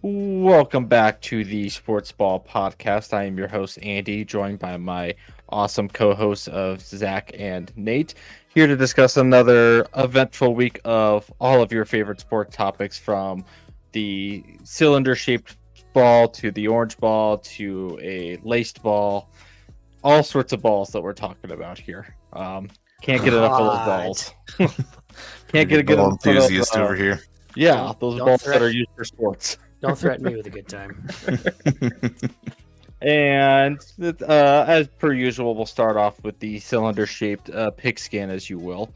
Welcome back to the Sportsball Podcast. I am your host, Andy, joined by my awesome co-hosts of Zach and Nate, here to discuss another eventful week of all of your favorite sport topics, from the cylinder-shaped ball to the orange ball to a laced ball, all sorts of balls that we're talking about here. Can't get enough of those balls. Can't get a good enthusiast over here. Yeah, those balls that are used for sports. Don't threaten me with a good time. And as per usual, we'll start off with the cylinder-shaped pigskin, as you will.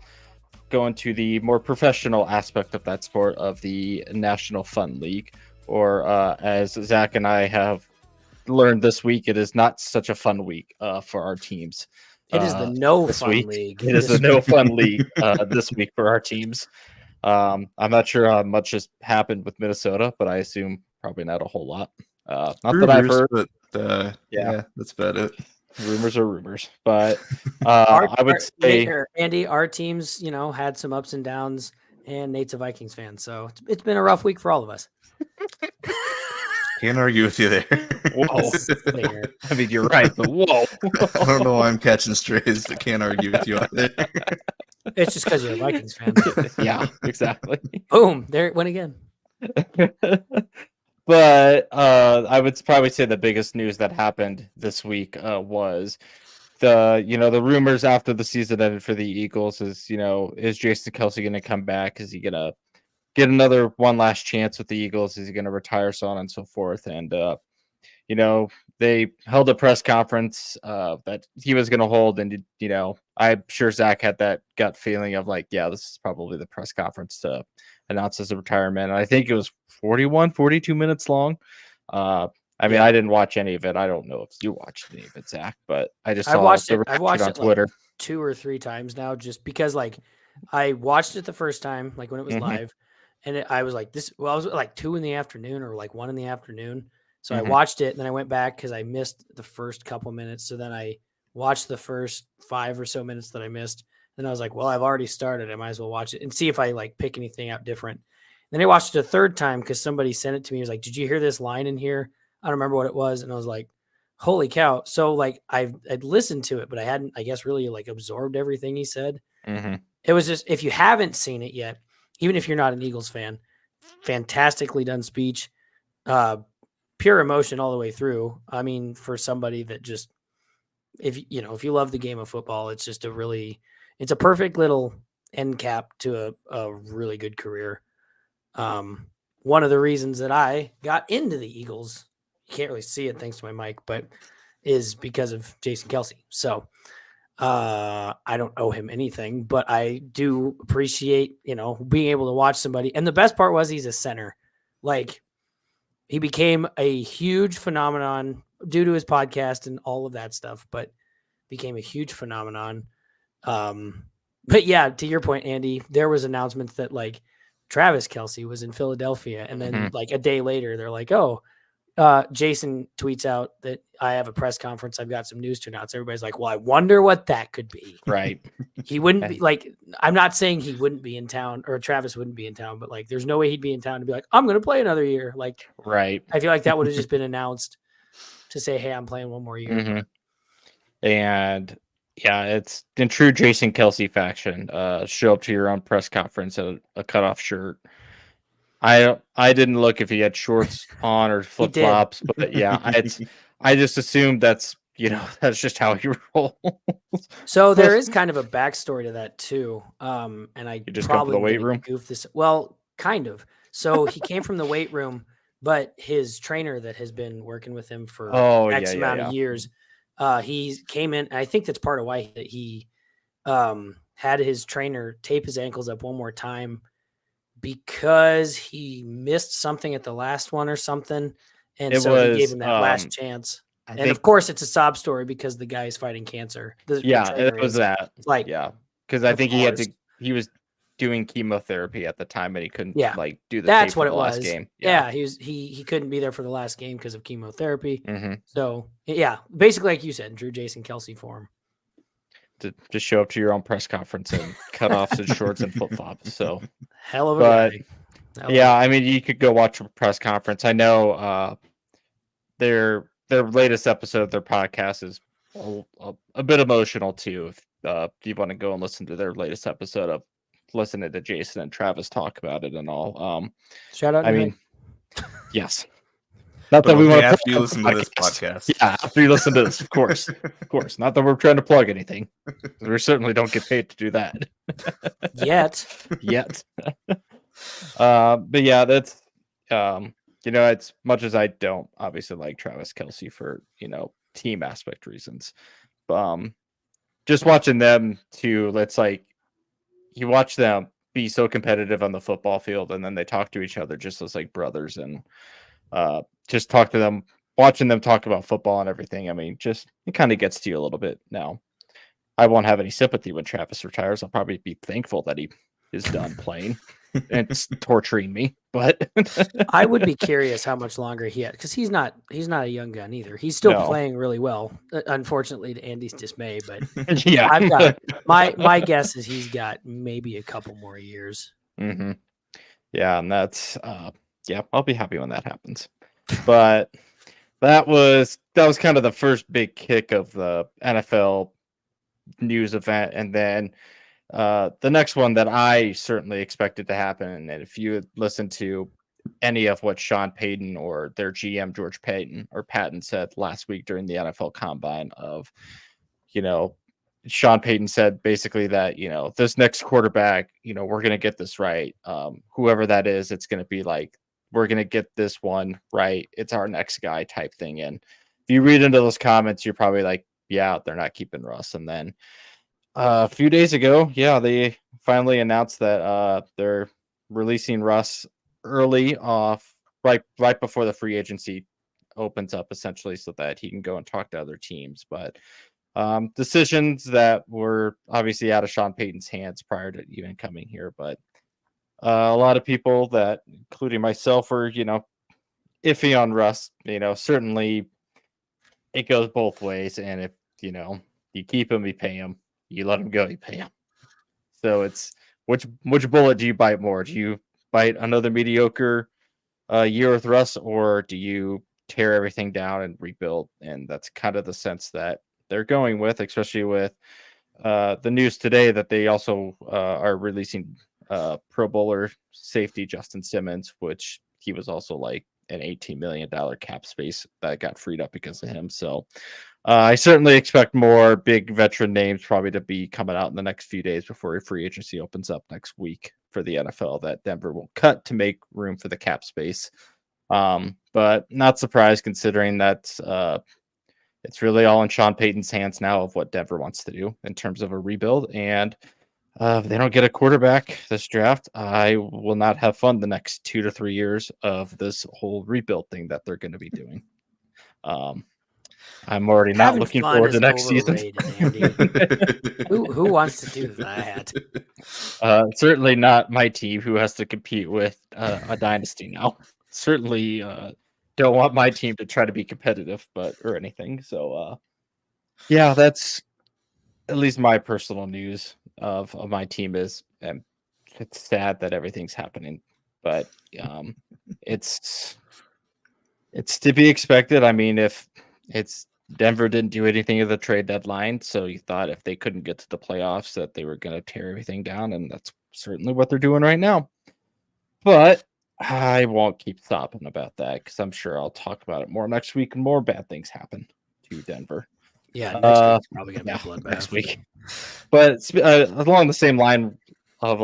Go into the more professional aspect of that sport, of the National Fun League, or as Zach and I have learned this week, it is not such a fun week for our teams. It is the No Fun League. It is the No Fun League this week for our teams. I'm not sure how much has happened with Minnesota, but I assume probably not a whole lot. Not rumors, that I've heard, but yeah, that's about it. Rumors are rumors, but I would say, Andy, our teams, had some ups and downs, and Nate's a Vikings fan, so it's been a rough week for all of us. Can't argue with you there. Whoa. I mean, you're right, but whoa. I don't know why I'm catching strays, but can't argue with you either. It's just because you're a Vikings fan. Yeah, exactly. Boom, there it went again. But I would probably say the biggest news that happened this week was the rumors after the season ended for the Eagles is Jason Kelce going to come back? Is he going to get another one last chance with the Eagles? Is he going to retire, so on and so forth? And they held a press conference that he was going to hold, and I'm sure Zach had that gut feeling of like, yeah, this is probably the press conference to announce his retirement. And I think it was 42 minutes long. I didn't watch any of it. I don't know if you watched any of it, Zach, but I just saw I've watched it on Twitter like 2 or 3 times now, just because I watched it the first time, when it was live, and I was like, I was like 2 in the afternoon or like 1 in the afternoon. So I watched it, and then I went back because I missed the first couple minutes. So then I watched the first 5 or so minutes that I missed. Then I was like, well, I've already started. I might as well watch it and see if I pick anything out different. Then I watched it a third time because somebody sent it to me. He was like, did you hear this line in here? I don't remember what it was. And I was like, holy cow. So I'd listened to it, but I hadn't, I guess, really absorbed everything he said. Mm-hmm. It was just, if you haven't seen it yet, even if you're not an Eagles fan, fantastically done speech, pure emotion all the way through. I mean, for somebody that just, if you love the game of football, it's just it's a perfect little end cap to a really good career. One of the reasons that I got into the Eagles, you can't really see it thanks to my mic, but is because of Jason Kelce. So I don't owe him anything, but I do appreciate, being able to watch somebody. And the best part was he's a center. He became a huge phenomenon due to his podcast and all of that stuff, but became a huge phenomenon. But yeah, to your point, Andy, there was announcements that Travis Kelce was in Philadelphia. And then a day later, they're like, oh, Jason tweets out that I have a press conference. I've got some news to announce. Everybody's like, well, I wonder what that could be. Right. He wouldn't be I'm not saying he wouldn't be in town or Travis wouldn't be in town, but there's no way he'd be in town to be like, I'm going to play another year. Right. I feel like that would have just been announced to say, hey, I'm playing one more year. Mm-hmm. And yeah, it's in true Jason Kelce fashion. Show up to your own press conference in a cutoff shirt. I didn't look if he had shorts on or flip flops, but yeah, I just assumed that's just how he rolls. So there is kind of a backstory to that too. And I just come from the weight room. Goof this. Well, kind of. So he came from the weight room, but his trainer that has been working with him for X amount of years, he came in. I think that's part of why he had his trainer tape his ankles up one more time, because he missed something at the last one or something. And he gave him that last chance. And of course it's a sob story because the guy is fighting cancer. It was that. Because I think he was doing chemotherapy at the time and he couldn't do the that's what it was. Last game. Yeah, he couldn't be there for the last game because of chemotherapy. Mm-hmm. So yeah, basically like you said, drew Jason Kelce form. To just show up to your own press conference and cut off some shorts and flip flops. So hell of a guy. Yeah, I mean, you could go watch a press conference. I know their latest episode of their podcast is a bit emotional too. If you want to go and listen to their latest episode of listening to Jason and Travis talk about it and all. Shout out. I mean, yes. Not that we want to after you listen to this podcast. Yeah, after you listen to this, of course. Of course. Not that we're trying to plug anything. We certainly don't get paid to do that. Yet. But yeah, that's as much as I don't obviously like Travis Kelce for, team aspect reasons. Just watching them too, you watch them be so competitive on the football field, and then they talk to each other just as like brothers, and just talk to them, watching them talk about football and everything. I mean, just it kind of gets to you a little bit. Now, I won't have any sympathy when Travis retires. I'll probably be thankful that he is done playing and it's torturing me. But I would be curious how much longer he had, because he's not a young gun either. He's still playing really well, unfortunately to Andy's dismay. But yeah, I've got my guess is he's got maybe a couple more years. Mm-hmm. Yeah, and that's I'll be happy when that happens. But that was kind of the first big kick of the NFL news event, and then the next one that I certainly expected to happen, and if you had listened to any of what Sean Payton or their GM George Patton said last week during the NFL Combine, of Sean Payton said basically that this next quarterback, we're gonna get this right. Whoever that is, it's gonna be like, we're gonna get this one right. It's our next guy type thing. And if you read into those comments, you're probably like, yeah, they're not keeping Russ. And then a few days ago, they finally announced that they're releasing Russ early off, right before the free agency opens up, essentially, so that he can go and talk to other teams. But decisions that were obviously out of Sean Payton's hands prior to even coming here. But a lot of people, that including myself, were iffy on Russ. Certainly it goes both ways, and if you keep him, you pay him. You let him go, you pay him. So it's which bullet do you bite more? Do you bite another mediocre year with Russ, or do you tear everything down and rebuild? And that's kind of the sense that they're going with, especially with the news today that they also are releasing Pro Bowler safety Justin Simmons, which he was also like an $18 million cap space that got freed up because of him. So I certainly expect more big veteran names probably to be coming out in the next few days before free agency opens up next week for the NFL, that Denver will cut to make room for the cap space. But not surprised, considering that it's really all in Sean Payton's hands now of what Denver wants to do in terms of a rebuild. And if they don't get a quarterback this draft, I will not have fun the next 2 to 3 years of this whole rebuild thing that they're going to be doing. I'm already not looking forward to next season. Who wants to do that? Certainly not my team, who has to compete with a dynasty now. Certainly don't want my team to try to be competitive, or anything. So that's at least my personal news of my team is, and it's sad that everything's happening, but it's to be expected. I mean, if it's Denver didn't do anything at the trade deadline, so you thought if they couldn't get to the playoffs that they were going to tear everything down, and that's certainly what they're doing right now. But I won't keep stopping about that, because I'm sure I'll talk about it more next week and more bad things happen to Denver. Yeah, next week's probably going to be a bloodbath. Next week. But along the same line of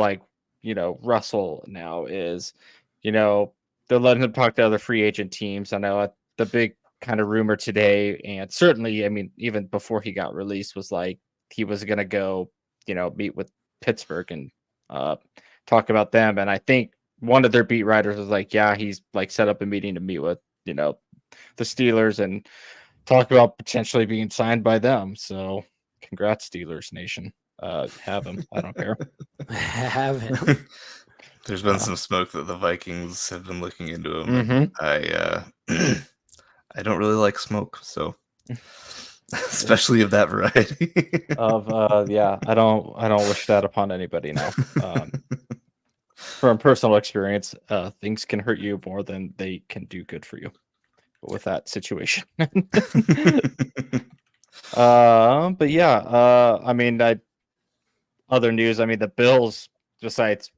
Russell now is, they're letting him talk to other free agent teams. I know the big kind of rumor today, and certainly, I mean, even before he got released, was like he was going to go, meet with Pittsburgh and talk about them. And I think one of their beat writers was like, yeah, he's like set up a meeting to meet with, the Steelers and talk about potentially being signed by them. So congrats, Steelers Nation. Have him. I don't care. Have him. There's been some smoke that the Vikings have been looking into him. Mm-hmm. I don't really like smoke, so especially of that variety. I don't wish that upon anybody now. from personal experience, things can hurt you more than they can do good for you with that situation. But yeah, I mean, other news. I mean, the Bills, besides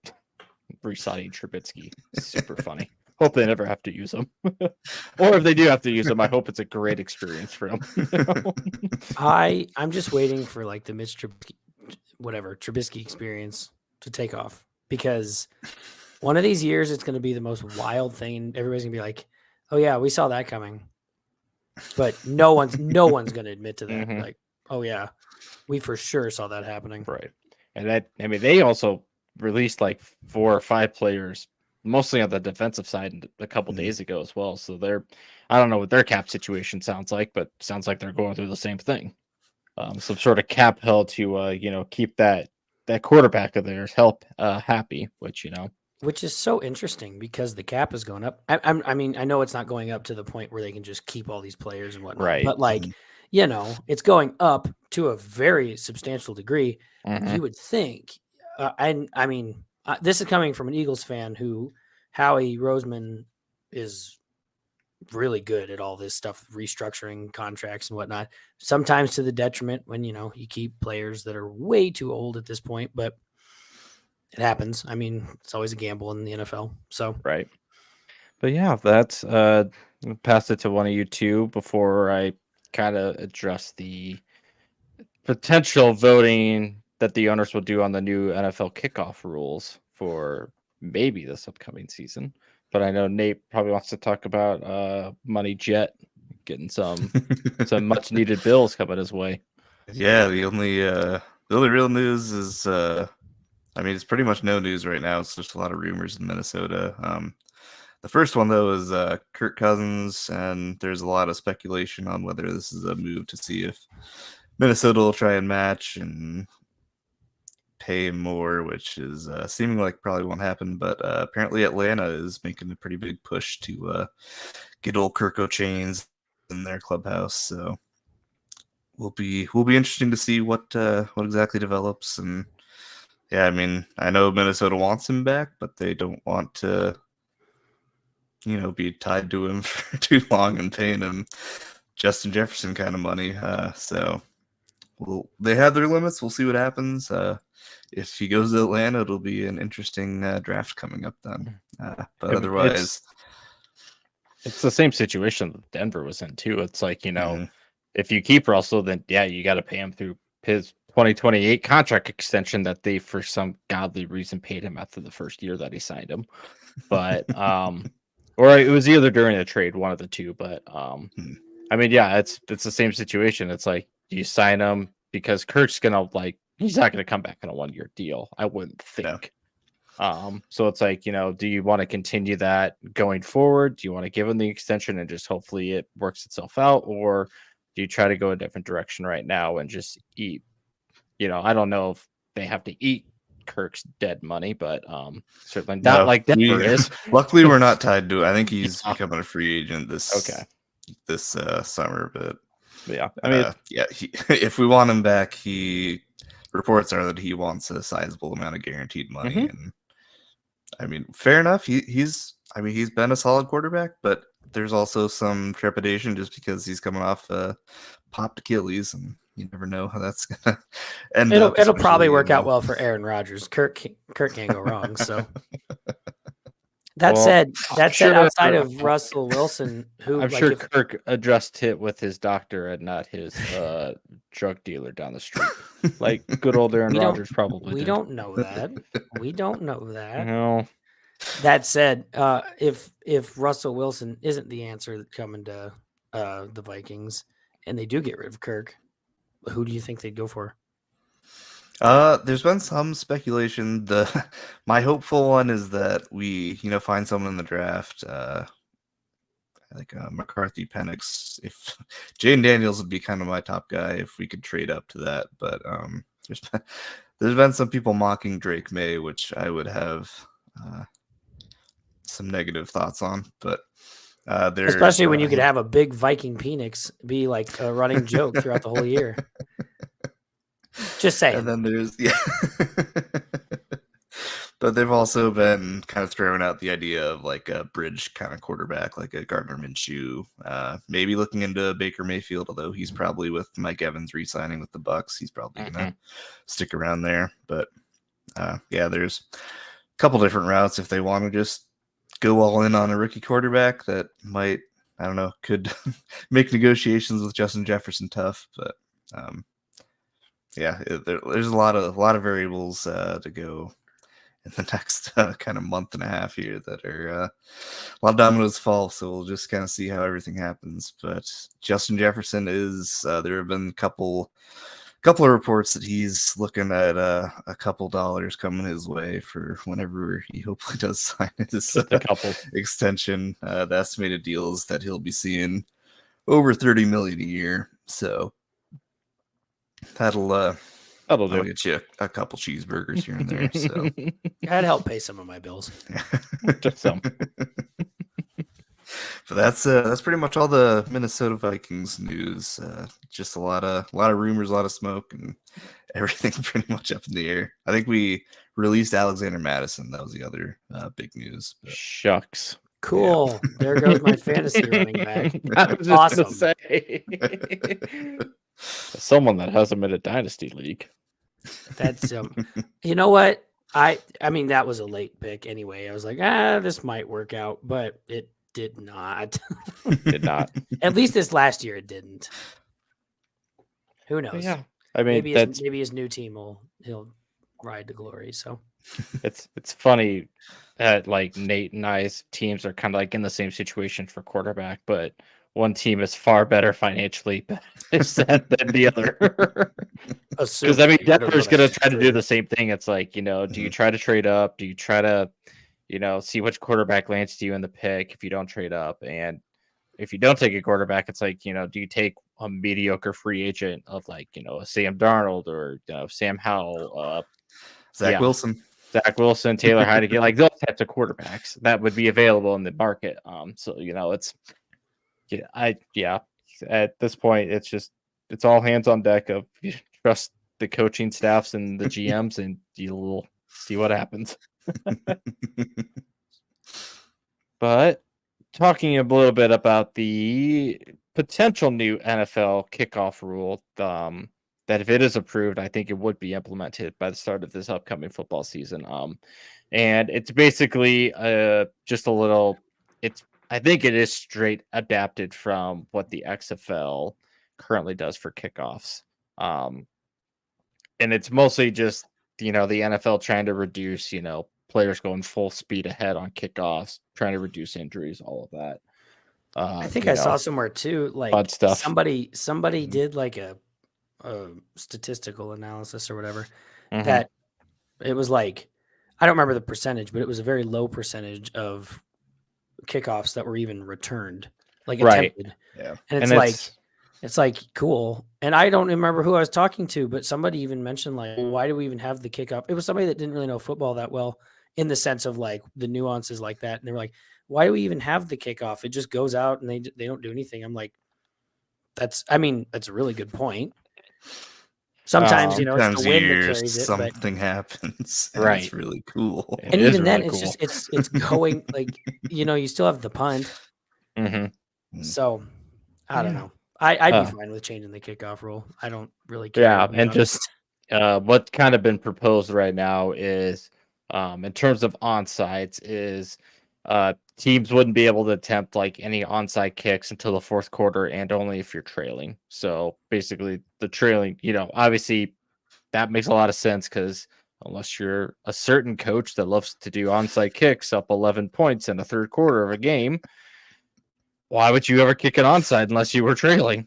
re-signing Trubisky, super funny. Hope they never have to use him, or if they do have to use him, I hope it's a great experience for him. I'm just waiting for like the Mitch Trubisky experience to take off, because one of these years it's going to be the most wild thing, and everybody's gonna be like, "Oh yeah, we saw that coming," but no one's going to admit to that. Mhm. Like, "Oh yeah, we for sure saw that happening." Right, and they also released like 4 or 5 players, mostly on the defensive side, a couple days ago as well. So I don't know what their cap situation sounds like, but sounds like they're going through the same thing. Some sort of cap held to keep that quarterback of theirs happy, Which is so interesting because the cap is going up. I mean, I know it's not going up to the point where they can just keep all these players and whatnot, Right. but like, it's going up to a very substantial degree. Mhm. You would think, and I mean, this is coming from an Eagles fan who Howie Roseman is really good at all this stuff, restructuring contracts and whatnot, sometimes to the detriment when, you keep players that are way too old at this point, but it happens. I mean, it's always a gamble in the NFL. So, Right. But yeah, that's pass it to one of you two before I kind of address the potential voting that the owners will do on the new NFL kickoff rules for maybe this upcoming season. But I know Nate probably wants to talk about Money Jet getting some much needed bills coming his way. Yeah, the only real news is I mean, it's pretty much no news right now. It's just a lot of rumors in Minnesota. The first one though is Kirk Cousins, and there's a lot of speculation on whether this is a move to see if Minnesota will try and match and pay him more, which is seeming like probably won't happen. But apparently Atlanta is making a pretty big push to get old Kirko chains in their clubhouse. So will be interesting to see what exactly develops. And yeah, I mean, I know Minnesota wants him back, but they don't want to, be tied to him for too long and paying him Justin Jefferson kind of money. So they have their limits. We'll see what happens. If he goes to Atlanta, it'll be an interesting draft coming up then. But otherwise, it's the same situation that Denver was in too. It's like, if you keep Russell, then yeah, you got to pay him through his 2028 contract extension that they, for some godly reason, paid him after the first year that he signed him. But or it was either during a trade, one of the two. But I mean, yeah, it's the same situation. It's like, do you sign him because Kirk's gonna he's not gonna come back on a 1-year deal? I wouldn't think. No. So it's like, do you want to continue that going forward? Do you want to give him the extension and just hopefully it works itself out, or do you try to go a different direction right now and just eat? I don't know if they have to eat Kirk's dead money, but certainly not like Denver is. Luckily, we're not tied to it. I think he's becoming a free agent this summer. But yeah, I mean, if we want him back, reports are that he wants a sizable amount of guaranteed money. Mm-hmm. And I mean, fair enough. He's been a solid quarterback, but there's also some trepidation just because he's coming off popped Achilles, and you never know how that's gonna end. It'll probably work out well for Aaron Rodgers. Kirk can't go wrong. So that said, outside of Russell Wilson, who I'm sure Kirk addressed it with his doctor and not his drug dealer down the street, like good old Aaron Rodgers probably. We don't know that. We don't know that. No. That said, if Russell Wilson isn't the answer coming to the Vikings, and they do get rid of Kirk, who do you think they'd go for? There's been some speculation. My hopeful one is that we, find someone in the draft, like McCarthy, Penix. If Jaden Daniels would be kind of my top guy if we could trade up to that. But there's been some people mocking Drake May, which I would have some negative thoughts on. But especially when you could have a big Viking Penix be like a running joke throughout the whole year. Just saying. And then there's But they've also been kind of throwing out the idea of like a bridge kind of quarterback, like a Gardner Minshew. Maybe looking into Baker Mayfield, although he's probably with Mike Evans re-signing with the Bucks. He's probably gonna stick around there. But yeah, there's a couple different routes if they want to just go all in on a rookie quarterback that might, I don't know, could make negotiations with Justin Jefferson tough. But yeah, there's a lot of variables to go in the next kind of month and a half here that are a lot of dominoes fall. So we'll just kind of see how everything happens. But Justin Jefferson is there have been a couple of reports that he's looking at a couple dollars coming his way for whenever he hopefully does sign his extension. The estimated deals that he'll be seeing over $30 million a year. So that'll get you a couple cheeseburgers here and there. So I'd help pay some of my bills. Just some. But that's pretty much all the Minnesota Vikings news. Just a lot of rumors, a lot of smoke, and everything pretty much up in the air. I think we released Alexander Madison. That was the other big news. But Shucks. Cool. Yeah. There goes my fantasy running back. I was just awesome. Say. Someone that has him in a dynasty league. That's you know what? I mean that was a late pick anyway. I was like, this might work out, but it did not. Did not. At least this last year it didn't. Who knows? Yeah. I mean maybe his new team he'll ride to glory. So it's funny that like Nate and I's teams are kind of like in the same situation for quarterback, but one team is far better financially than the other. Because I mean, Denver's going to try to do the same thing. It's like, do you try to trade up? Do you try to, see which quarterback lands to you in the pick if you don't trade up? And if you don't take a quarterback, it's like, do you take a mediocre free agent of like, a Sam Darnold or Sam Howell, Zach Wilson, Taylor Heinicke, like those types of quarterbacks that would be available in the market. So, it's. At this point, it's all hands on deck of you trust the coaching staffs and the GMs, and you'll see what happens. But talking a little bit about the potential new NFL kickoff rule, that if it is approved, I think it would be implemented by the start of this upcoming football season. And it's basically just a little. I think it is straight adapted from what the XFL currently does for kickoffs. And it's mostly just, the NFL trying to reduce, players going full speed ahead on kickoffs, trying to reduce injuries, all of that. I think I saw somewhere too, like stuff. Somebody did like a statistical analysis or whatever that it was like, I don't remember the percentage, but it was a very low percentage of kickoffs that were even returned, like attempted. Yeah. And it's like cool. And I don't remember who I was talking to, but somebody even mentioned like, why do we even have the kickoff? It was somebody that didn't really know football that well in the sense of like the nuances like that. And they were like, why do we even have the kickoff? It just goes out and they don't do anything. I'm like, that's a really good point. Sometimes, it's the wind that carries it. Something happens. Right. It's really cool. And even then, it's just, it's going like, you still have the punt. Mm-hmm. So I don't know. I'd be fine with changing the kickoff rule. I don't really care. Yeah. And just what's kind of been proposed right now is in terms of onsides is teams wouldn't be able to attempt like any onside kicks until the fourth quarter and only if you're trailing. So basically the trailing, obviously that makes a lot of sense because unless you're a certain coach that loves to do onside kicks up 11 points in the third quarter of a game, why would you ever kick an onside unless you were trailing?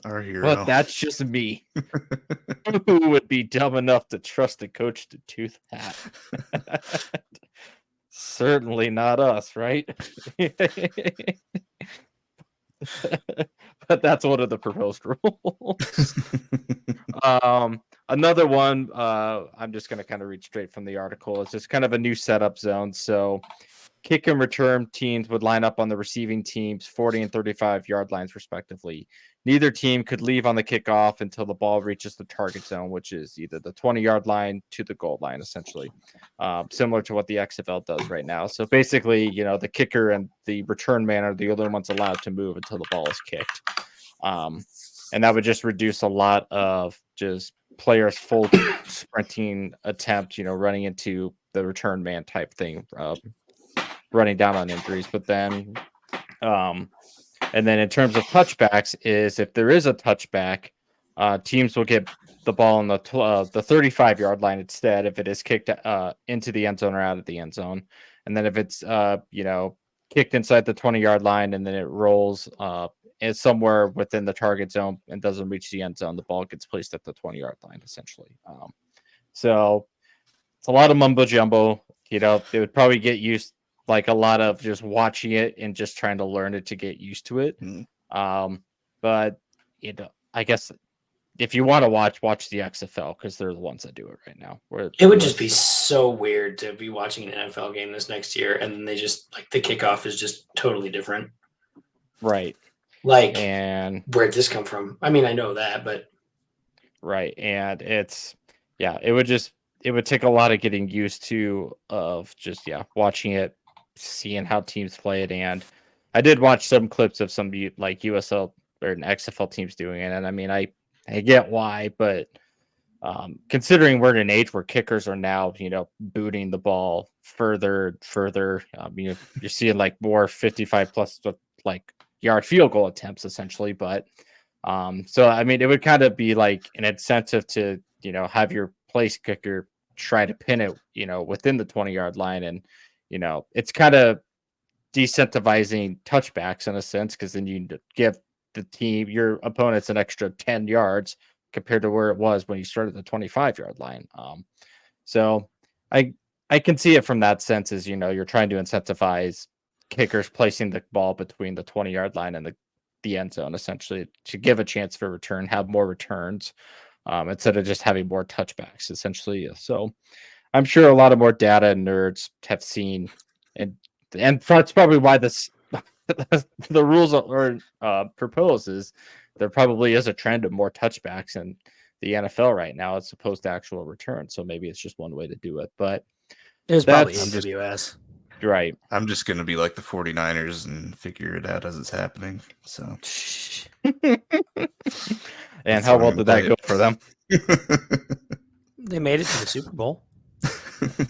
Our hero. But that's just me. Who would be dumb enough to trust a coach to do that? Certainly not us, right? But that's one of the proposed rules. Another one, I'm just going to kind of read straight from the article. It's just kind of a new setup zone. So kick and return teams would line up on the receiving team's 40 and 35 yard lines, respectively. Neither team could leave on the kickoff until the ball reaches the target zone, which is either the 20-yard line to the goal line, essentially, similar to what the XFL does right now. So basically, the kicker and the return man are the only ones allowed to move until the ball is kicked. And that would just reduce a lot of just players' full sprinting attempt, running into the return man type thing, running down on injuries. But then, and then in terms of touchbacks, is if there is a touchback, teams will get the ball on the 35-yard line instead if it is kicked into the end zone or out of the end zone. And then if it's kicked inside the 20-yard line and then it rolls is somewhere within the target zone and doesn't reach the end zone, the ball gets placed at the 20-yard line, essentially. So it's a lot of mumbo jumbo. They would probably get used, like a lot of just watching it and just trying to learn it to get used to it. But I guess if you want to watch the XFL, because they're the ones that do it right now. It would just be so weird to be watching an NFL game this next year, and then they just the kickoff is just totally different. Right. And where'd this come from? I mean, I know that, but right. And it would take a lot of getting used to of just watching it, seeing how teams play it. And I did watch some clips of some like USL or XFL teams doing it, and I mean, I get why, but considering we're in an age where kickers are now, booting the ball further, you're seeing like more 55 plus like yard field goal attempts essentially. But so I mean, it would kind of be like an incentive to have your place kicker try to pin it within the 20-yard line, and it's kind of decentivizing touchbacks in a sense, because then you give the team, your opponents, an extra 10 yards compared to where it was when you started the 25-yard line. So I can see it from that sense, as you're trying to incentivize kickers placing the ball between the 20-yard line and the end zone, essentially, to give a chance for return, have more returns, instead of just having more touchbacks, essentially. So I'm sure a lot of more data nerds have seen, and that's probably why the rules are proposed is there probably is a trend of more touchbacks in the NFL right now as opposed to actual returns. So maybe it's just one way to do it. But there's probably MWS. Right. I'm just going to be like the 49ers and figure it out as it's happening. So, and how well did that go for them? They made it to the Super Bowl.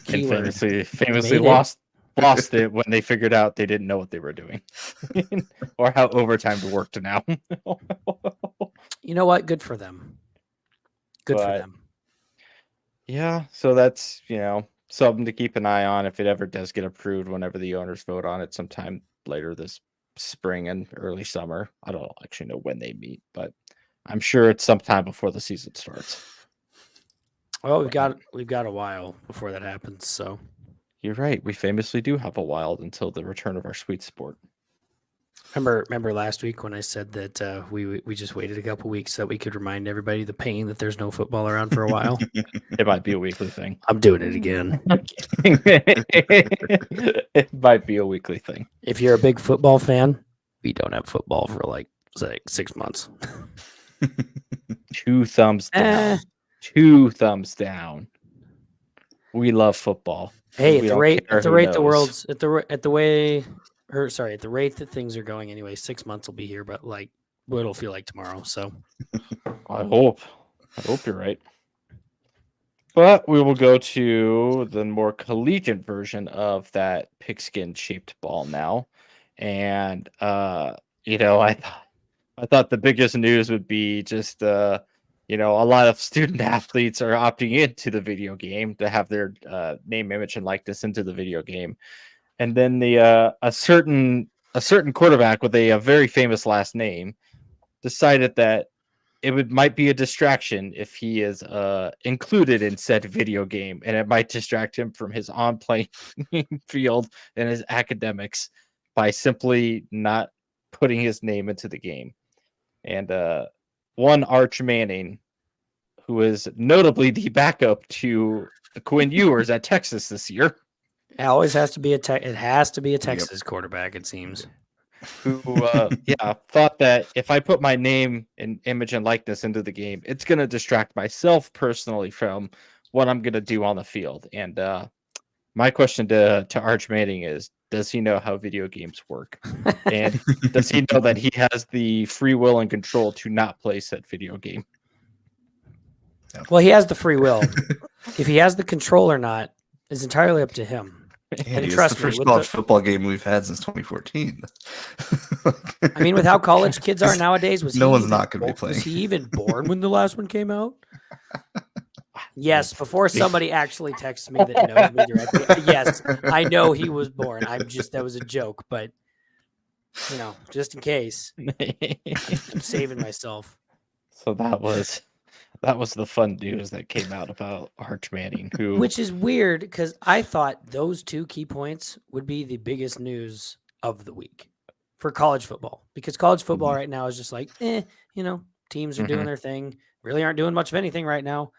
And famously lost it when they figured out they didn't know what they were doing or how overtime worked now. You know what? Good for them. For them. Yeah. So that's, something to keep an eye on if it ever does get approved, whenever the owners vote on it sometime later this spring and early summer. I don't actually know when they meet, but I'm sure it's sometime before the season starts. Well, we've got a while before that happens. So you're right. We famously do have a while until the return of our sweet sport. Remember last week when I said that we just waited a couple weeks so that we could remind everybody the pain that there's no football around for a while? It might be a weekly thing. I'm doing it again. It might be a weekly thing. If you're a big football fan, we don't have football for like 6 months. 2 thumbs down. 2 thumbs down. We love football. Hey, at the rate that things are going anyway, 6 months will be here, but like it'll feel like tomorrow. So I hope you're right. But we will go to the more collegiate version of that pigskin shaped ball now. And I thought the biggest news would be just a lot of student athletes are opting into the video game to have their name, image, and likeness into the video game. And then a certain quarterback with a very famous last name decided that it might be a distraction if he is included in said video game, and it might distract him from his on-playing field and his academics by simply not putting his name into the game. And one Arch Manning, who is notably the backup to Quinn Ewers at Texas this year, It always has to be it has to be a Texas quarterback, it seems. Who thought that if I put my name and image and likeness into the game, it's gonna distract myself personally from what I'm gonna do on the field. And my question to Arch Manning is, does he know how video games work? And does he know that he has the free will and control to not play said video game? Well, he has the free will. If he has the control or not is entirely up to him. And it's the first college football game we've had since 2014. I mean, with how college kids are nowadays, no one's not going to be playing. Was he even born when the last one came out? Yes, before somebody actually texts me that knows me directly. Yes, I know he was born. That was a joke, but just in case, I'm saving myself. So that was the fun news that came out about Arch Manning, which is weird because I thought those two key points would be the biggest news of the week for college football, because college football right now is just like, teams are doing their thing, really aren't doing much of anything right now.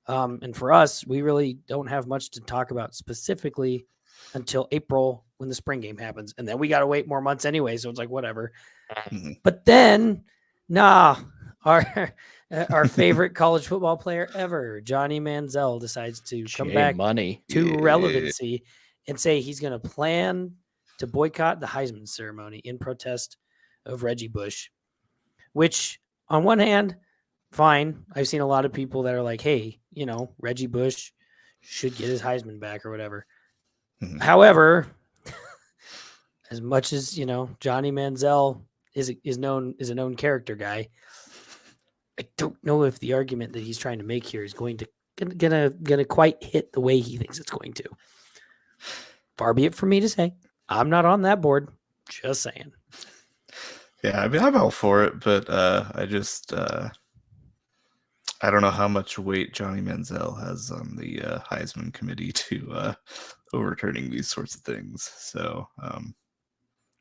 And for us, we really don't have much to talk about specifically until April when the spring game happens. And then we got to wait more months anyway. So it's like, whatever. But then, our favorite college football player ever, Johnny Manziel, decides to come back to relevancy and say he's going to plan to boycott the Heisman ceremony in protest of Reggie Bush, which on one hand, fine. I've seen a lot of people that are like, hey, Reggie Bush should get his Heisman back or whatever. However, as much as, Johnny Manziel is a known character guy, I don't know if the argument that he's trying to make here is gonna quite hit the way he thinks it's going to. Far be it for me to say. I'm not on that board. Just saying. Yeah, I mean, I'm all for it, but I just I don't know how much weight Johnny Manziel has on the Heisman committee to overturning these sorts of things. So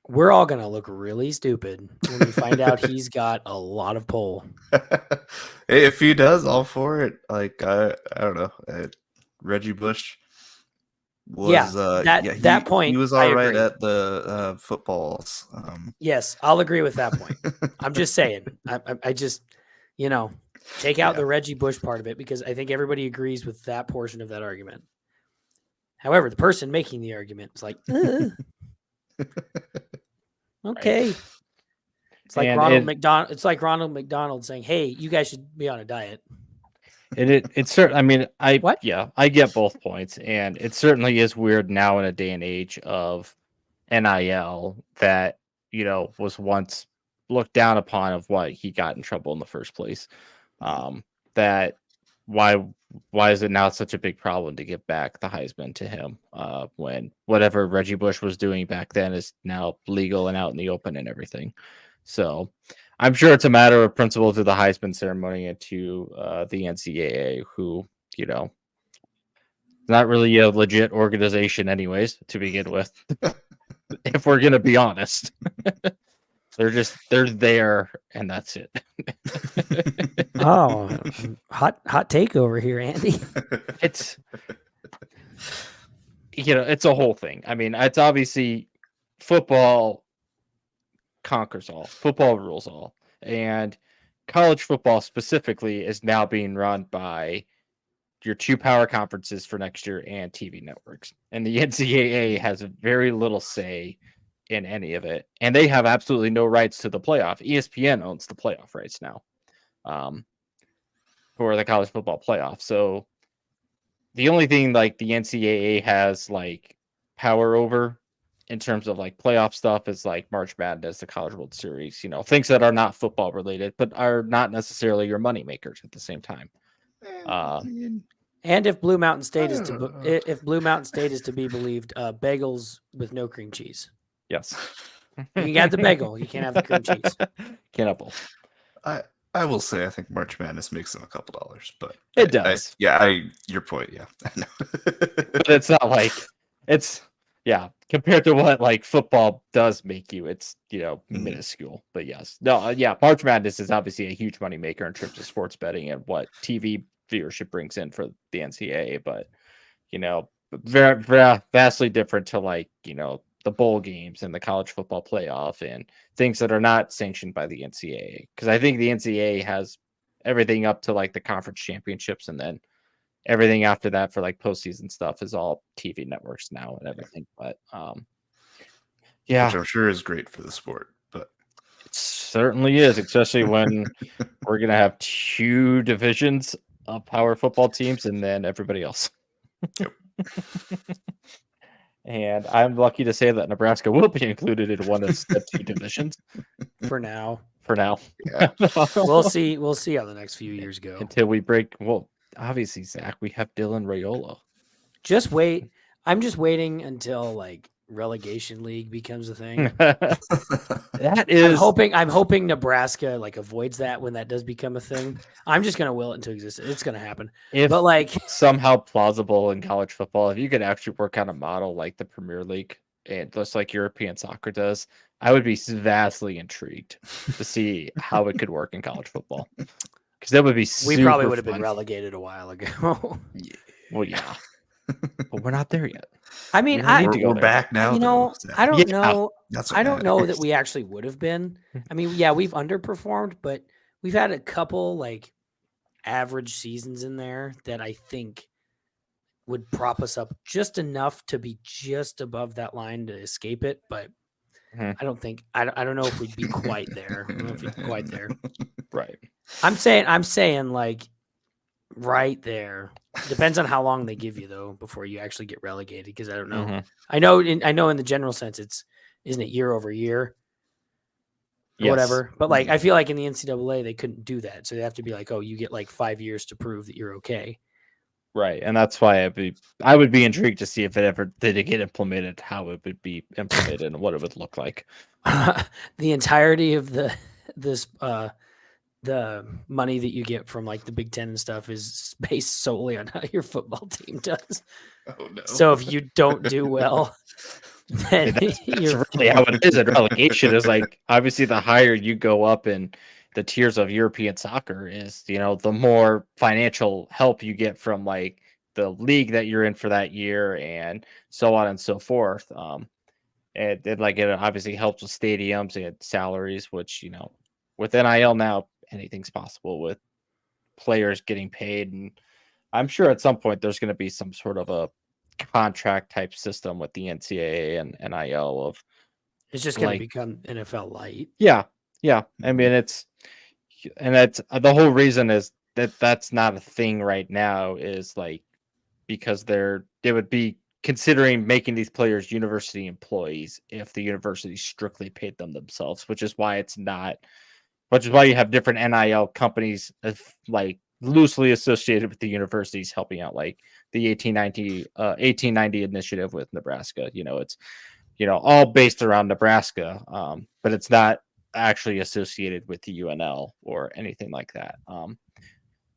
we're all going to look really stupid when we find out he's got a lot of pull. Hey, if he does, all for it. Like, I don't know. Reggie Bush was, that point. He was all right at the footballs. Yes, I'll agree with that point. I'm just saying. I just, take out the Reggie Bush part of it, because I think everybody agrees with that portion of that argument. However, the person making the argument is like, okay. Right. It's like Ronald McDonald. It's like Ronald McDonald saying, "Hey, you guys should be on a diet." It's certain. I mean, I get both points, and it certainly is weird now in a day and age of NIL that was once looked down upon of what he got in trouble in the first place. That why is it now such a big problem to get back the Heisman to him when whatever Reggie Bush was doing back then is now legal and out in the open and everything? So I'm sure it's a matter of principle to the Heisman ceremony and to the NCAA, who, not really a legit organization anyways, to begin with, if we're going to be honest. They're there, and that's it. Oh, hot take over here, Andy. It's it's a whole thing. I mean, it's obviously football conquers all. Football rules all. And college football specifically is now being run by your two power conferences for next year and TV networks. And the NCAA has very little say in any of it, and they have absolutely no rights to the playoff. ESPN owns the playoff rights now for the college football playoff. So the only thing like the NCAA has like power over in terms of like playoff stuff is like March Madness, the College World Series, things that are not football related, but are not necessarily your money makers at the same time. And if Blue Mountain State is to be believed, bagels with no cream cheese. Yes. You can have the bagel. You can't have the cream cheese. Can't have both. I will say I think March Madness makes them a couple dollars, but it does. Your point, yeah. But it's not like compared to what like football does make you, it's minuscule. But yes. No, March Madness is obviously a huge money maker in terms of sports betting and what TV viewership brings in for the NCAA, but vastly different to like, the bowl games and the college football playoff and things that are not sanctioned by the NCAA. Because I think the NCAA has everything up to like the conference championships, and then everything after that for like postseason stuff is all TV networks now and everything. But yeah, which I'm sure is great for the sport. But it certainly is, especially when we're gonna have 2 divisions of power football teams and then everybody else. Yep. And I'm lucky to say that Nebraska will be included in one of the 2 divisions For now. Yeah. We'll see how the next few years go. Until we break. Well, obviously, Zach, we have Dylan Raiola. Just wait. I'm just waiting until like relegation league becomes a thing. That is. I'm hoping Nebraska like avoids that when that does become a thing. I'm just gonna will it into existence. It's gonna happen. But like somehow plausible in college football, if you could actually work on a model like the Premier League and just like European soccer does, I would be vastly intrigued to see how it could work in college football. Because that would be we probably would have been relegated a while ago. Well, yeah. But we're not there yet. I mean, we're back now. I don't know. That's I don't know that we actually would have been. I mean, yeah, we've underperformed, but we've had a couple like average seasons in there that I think would prop us up just enough to be just above that line to escape it. But I don't think I don't know if we'd be quite there. I don't know if we'd be quite there. Right. I'm saying like right there. Depends on how long they give you though before you actually get relegated. Because I don't know. I know in the general sense, isn't it year over year, or whatever. But like I feel like in the NCAA they couldn't do that, so they have to be like, oh, you get like 5 years to prove that you're okay. Right, and that's why I would be intrigued to see if it ever did it get implemented, how it would be implemented, and what it would look like. The entirety of the money that you get from like the Big Ten and stuff is based solely on how your football team does. Oh, no. So if you don't do well, then that's really how it is at relegation. Is like obviously the higher you go up in the tiers of European soccer is, the more financial help you get from like the league that you're in for that year and so on and so forth. And it obviously helps with stadiums and salaries, which, with NIL now, anything's possible with players getting paid. And I'm sure at some point there's going to be some sort of a contract type system with the NCAA and NIL of it's just going to become NFL light. Yeah. Yeah. I mean, that's the whole reason is that's not a thing right now is like, because they would be considering making these players university employees if the university strictly paid them themselves, which is why you have different NIL companies like loosely associated with the universities helping out, like the 1890 initiative with Nebraska. It's, all based around Nebraska, but it's not actually associated with the UNL or anything like that.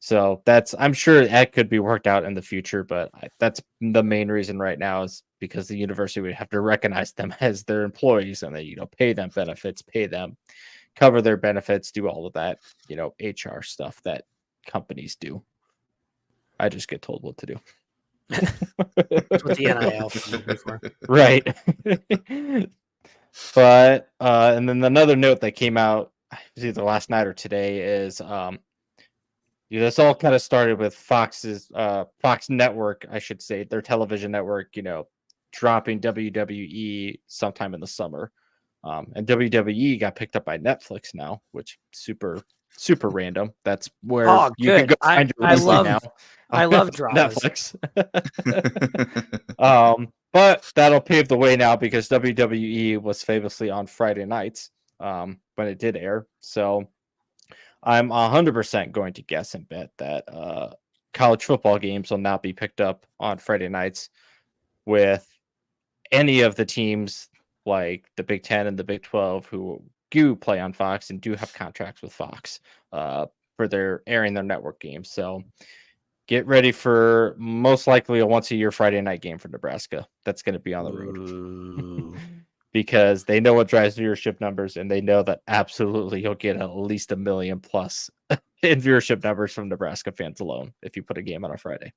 So I'm sure that could be worked out in the future, but that's the main reason right now is because the university would have to recognize them as their employees and they, pay them benefits, pay them, cover their benefits, do all of that, HR stuff that companies do. I just get told what to do. That's what the NIL for. Right. But and then another note that came out either last night or today is this all kind of started with Fox Network, I should say, their television network, dropping WWE sometime in the summer. And WWE got picked up by Netflix now, which super random. That's where you can go find your wrestling now. I love dramas. Netflix. But that'll pave the way now because WWE was famously on Friday nights when it did air. So I'm 100% going to guess and bet that college football games will not be picked up on Friday nights with any of the teams like the Big Ten and the Big 12 who do play on Fox and do have contracts with Fox for their airing their network games. So get ready for most likely a once-a-year Friday night game for Nebraska. That's going to be on the road. Because they know what drives viewership numbers, and they know that absolutely you'll get at least 1 million plus in viewership numbers from Nebraska fans alone if you put a game on a Friday.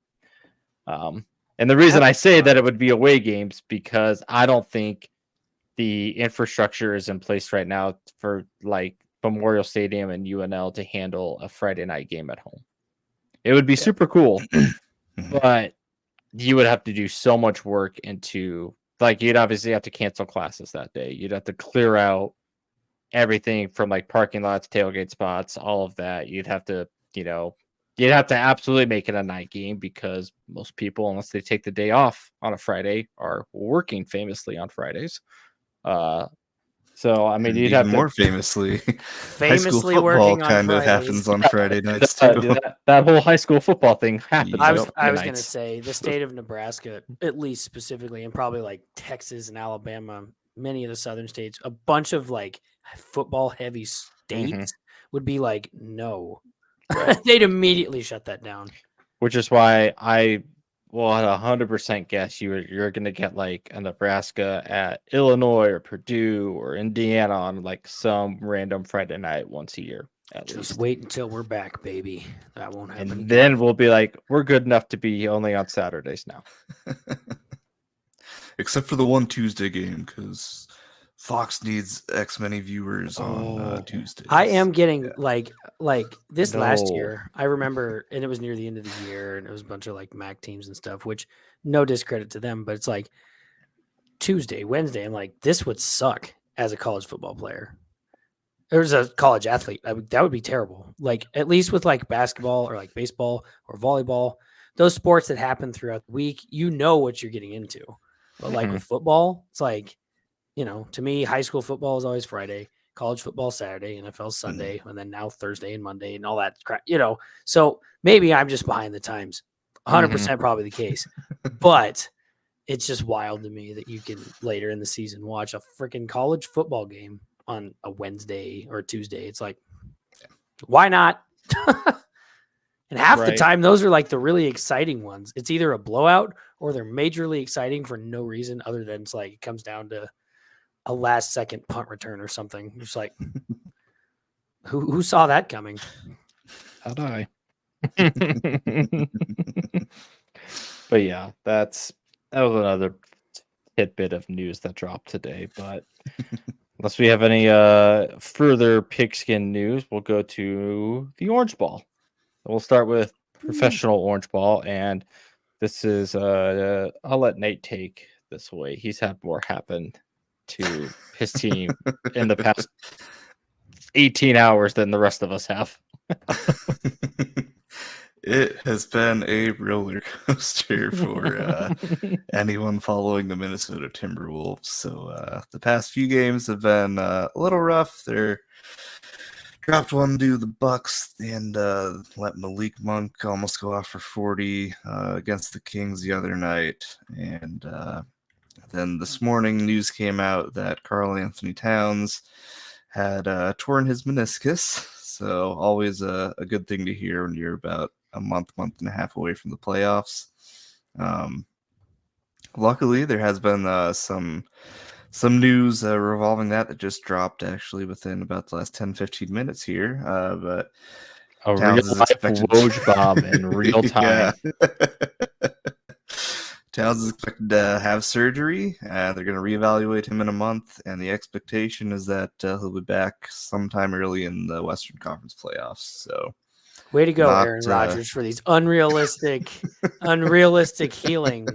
And the reason I say that it would be away games because I don't think the infrastructure is in place right now for like Memorial Stadium and UNL to handle a Friday night game at home. It would be super cool, but you would have to do so much work into, like, you'd obviously have to cancel classes that day. You'd have to clear out everything from like parking lots, tailgate spots, all of that. You'd have to absolutely make it a night game because most people, unless they take the day off on a Friday, are working famously on Fridays. So I mean, you'd have to more famously high school famously football working on kind of Fridays. happens on Friday nights too. that whole high school football thing happens. Yep. I was on going to nights. say the state of Nebraska, at least specifically, and probably like Texas and Alabama, many of the southern states, a bunch of like football heavy states would be like, no. They'd immediately shut that down. Which is why I will at 100% guess you're going to get like a Nebraska at Illinois or Purdue or Indiana on like some random Friday night once a year. At least wait until we're back, baby. That won't happen. And then we'll be like, we're good enough to be only on Saturdays now. Except for the one Tuesday game, because Fox needs X many viewers on Tuesdays. I am getting like this last year. I remember, and it was near the end of the year, and it was a bunch of like MAC teams and stuff. Which, no discredit to them, but it's like Tuesday, Wednesday. I'm like, this would suck as a college football player. There's a college athlete. That would be terrible. Like at least with like basketball or like baseball or volleyball, those sports that happen throughout the week, you know what you're getting into. But like with football, it's like, you know, to me, high school football is always Friday, college football Saturday, NFL Sunday, and then now Thursday and Monday and all that crap, you know. So maybe I'm just behind the times. 100% probably the case. But it's just wild to me that you can later in the season watch a freaking college football game on a Wednesday or Tuesday. It's like, why not? And half the time, those are like the really exciting ones. It's either a blowout or they're majorly exciting for no reason other than it's like it comes down to a last second punt return or something. It's like, who saw that coming? How'd I? But yeah, that was another tidbit of news that dropped today. But unless we have any further pigskin news, we'll go to the Orange Ball. We'll start with professional Orange Ball, and this is I'll let Nate take this away. He's had more happen to his team in the past 18 hours than the rest of us have. It has been a roller coaster for anyone following the Minnesota Timberwolves. So the past few games have been a little rough. They're dropped one to the Bucks and let Malik Monk almost go off for 40 against the Kings the other night. And then this morning, news came out that Karl Anthony Towns had torn his meniscus. So always a good thing to hear when you're about a month and a half away from the playoffs. Luckily, there has been some news revolving that just dropped actually within about the last 10-15 minutes here. But a real life Woj bomb in real time. Towns is expected to have surgery. They're going to reevaluate him in a month, and the expectation is that he'll be back sometime early in the Western Conference playoffs. So, way to go, Aaron Rodgers, for these unrealistic healing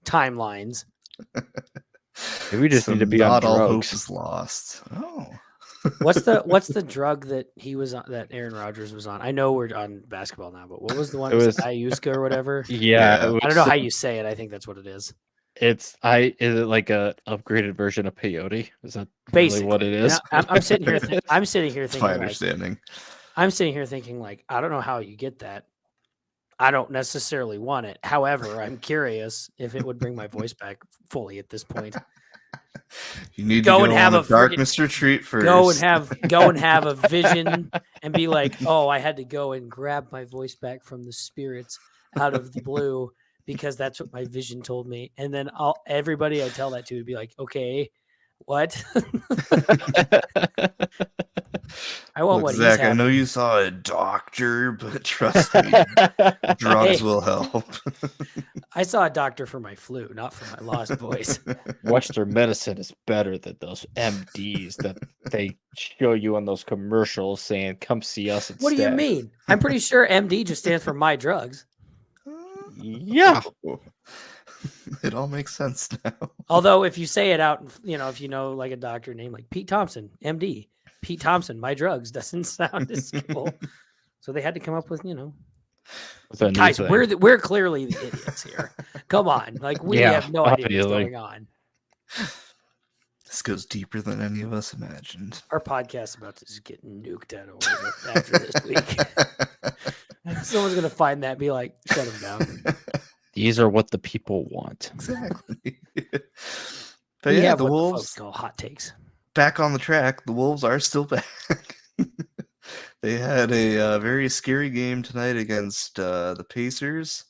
timelines. Maybe we just need to be on drugs. Not all hope is lost. Oh. What's the drug that he was on, that Aaron Rodgers was on? I know we're on basketball now, but what was the one? It was Iuska or whatever. Yeah, I don't know how you say it. I think that's what it is. Is it like a upgraded version of peyote? Is that basically really what it is? I'm sitting here. I'm sitting here thinking. My understanding. I'm sitting here thinking like, I don't know how you get that. I don't necessarily want it. However, I'm curious if it would bring my voice back fully at this point. You need to go and have a darkness retreat first. Go and have a vision and be like, oh, I had to go and grab my voice back from the spirits out of the blue because that's what my vision told me. And then everybody I tell that to would be like, okay, what? I want what Zach, he's having. I know you saw a doctor, but trust me, drugs will help. I saw a doctor for my flu, not for my lost voice. Western medicine is better than those MDs that they show you on those commercials saying, come see us instead. What do you mean? I'm pretty sure MD just stands for my drugs. Yeah. It all makes sense now. Although if you say it out, if you know like a doctor name like Pete Thompson, MD, Pete Thompson, my drugs doesn't sound as cool. So they had to come up with, guys, we're clearly the idiots here. Come on. Like we have no idea what's going on. This goes deeper than any of us imagined. Our podcast is about to just get nuked out of after this week. Someone's going to find that and be like, shut him down. These are what the people want. Exactly. But yeah, the Wolves call hot takes. Back on the track. The Wolves are still back. They had a very scary game tonight against the Pacers.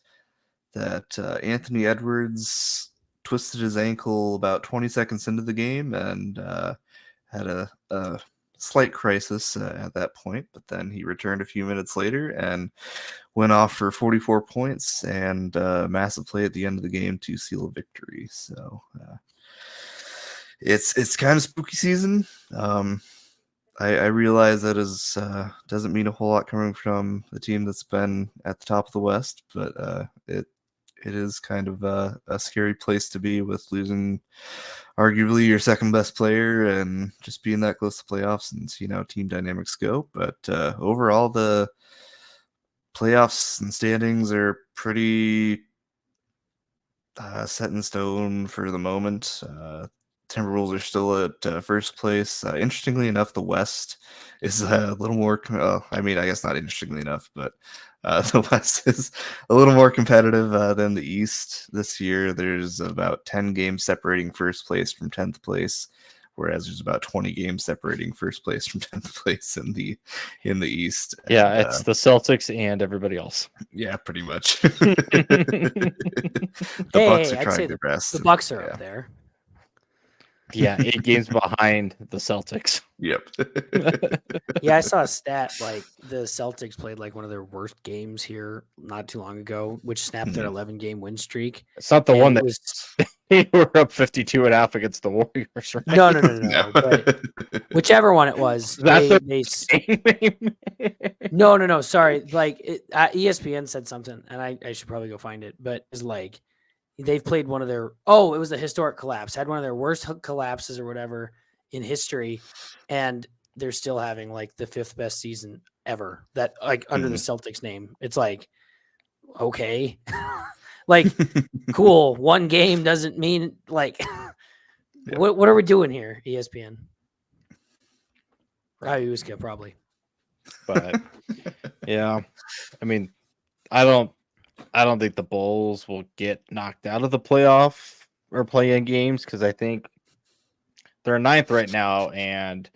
That Anthony Edwards twisted his ankle about 20 seconds into the game and had a slight crisis at that point. But then he returned a few minutes later and went off for 44 points and a massive play at the end of the game to seal a victory. So it's kind of spooky season. I realize that doesn't mean a whole lot coming from the team that's been at the top of the West, but it is kind of a scary place to be with losing arguably your second best player and just being that close to playoffs and team dynamics go. But overall, the playoffs and standings are pretty set in stone for the moment. Timberwolves are still at first place. Interestingly enough, the West is a little more. I guess not interestingly enough, but the West is a little more competitive than the East this year. There's about 10 games separating first place from 10th place, whereas there's about 20 games separating first place from 10th place in the East. Yeah, and, it's the Celtics and everybody else. Yeah, pretty much. The Bucks are trying their best. The Bucks are up there. Yeah, 8 games behind the Celtics. Yep. Yeah, I saw a stat like the Celtics played like one of their worst games here not too long ago, which snapped their 11-game win streak. It's not the one that was they were up 52.5 against the Warriors, right? No. But whichever one it was, No. Sorry, like ESPN said something, and I should probably go find it. But it's like they've played one of their it was a historic collapse. Had one of their worst collapses or whatever in history, and they're still having like the 5th best season ever. That like under the Celtics name, it's like okay, like cool. One game doesn't mean like what are we doing here, ESPN? Iuska probably, but yeah, I mean, I don't think the Bulls will get knocked out of the playoff or play-in games because I think they're 9th right now, and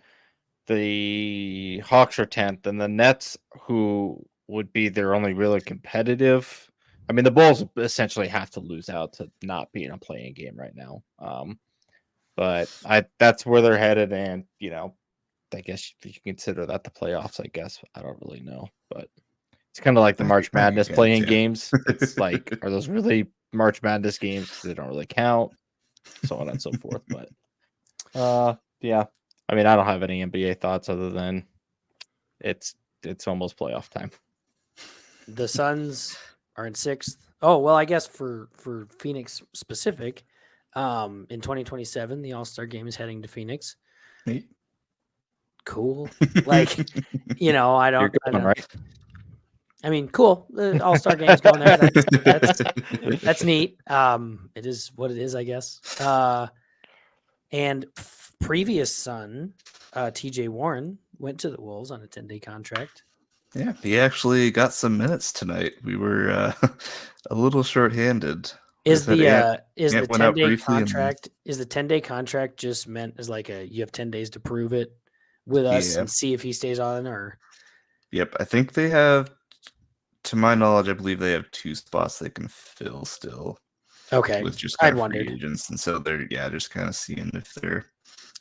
the Hawks are 10th, and the Nets, who would be their only really competitive. I mean, the Bulls essentially have to lose out to not be in a play-in game right now. But that's where they're headed, and I guess you can consider that the playoffs. I guess I don't really know, but. It's kind of like the March Madness playing games. It's like, are those really March Madness games? Because they don't really count, so on and so forth. But yeah, I mean, I don't have any NBA thoughts other than it's almost playoff time. The Suns are in 6th. Oh well, I guess for Phoenix specific, in 2027, the All-Star Game is heading to Phoenix. Cool, like I don't. Right? I mean, cool. The All-Star Game's going there. That's neat. It is what it is, I guess. And previous Sun, TJ Warren, went to the Wolves on a 10-day contract. Yeah, he actually got some minutes tonight. We were a little shorthanded. Is the 10-day contract? Is the 10-day contract just meant as like you have 10 days to prove it with us and see if he stays on, or? Yep, I think they have. To my knowledge, I believe they have 2 spots they can fill still. Okay, with just kind of free agents, and so they're just kind of seeing if they're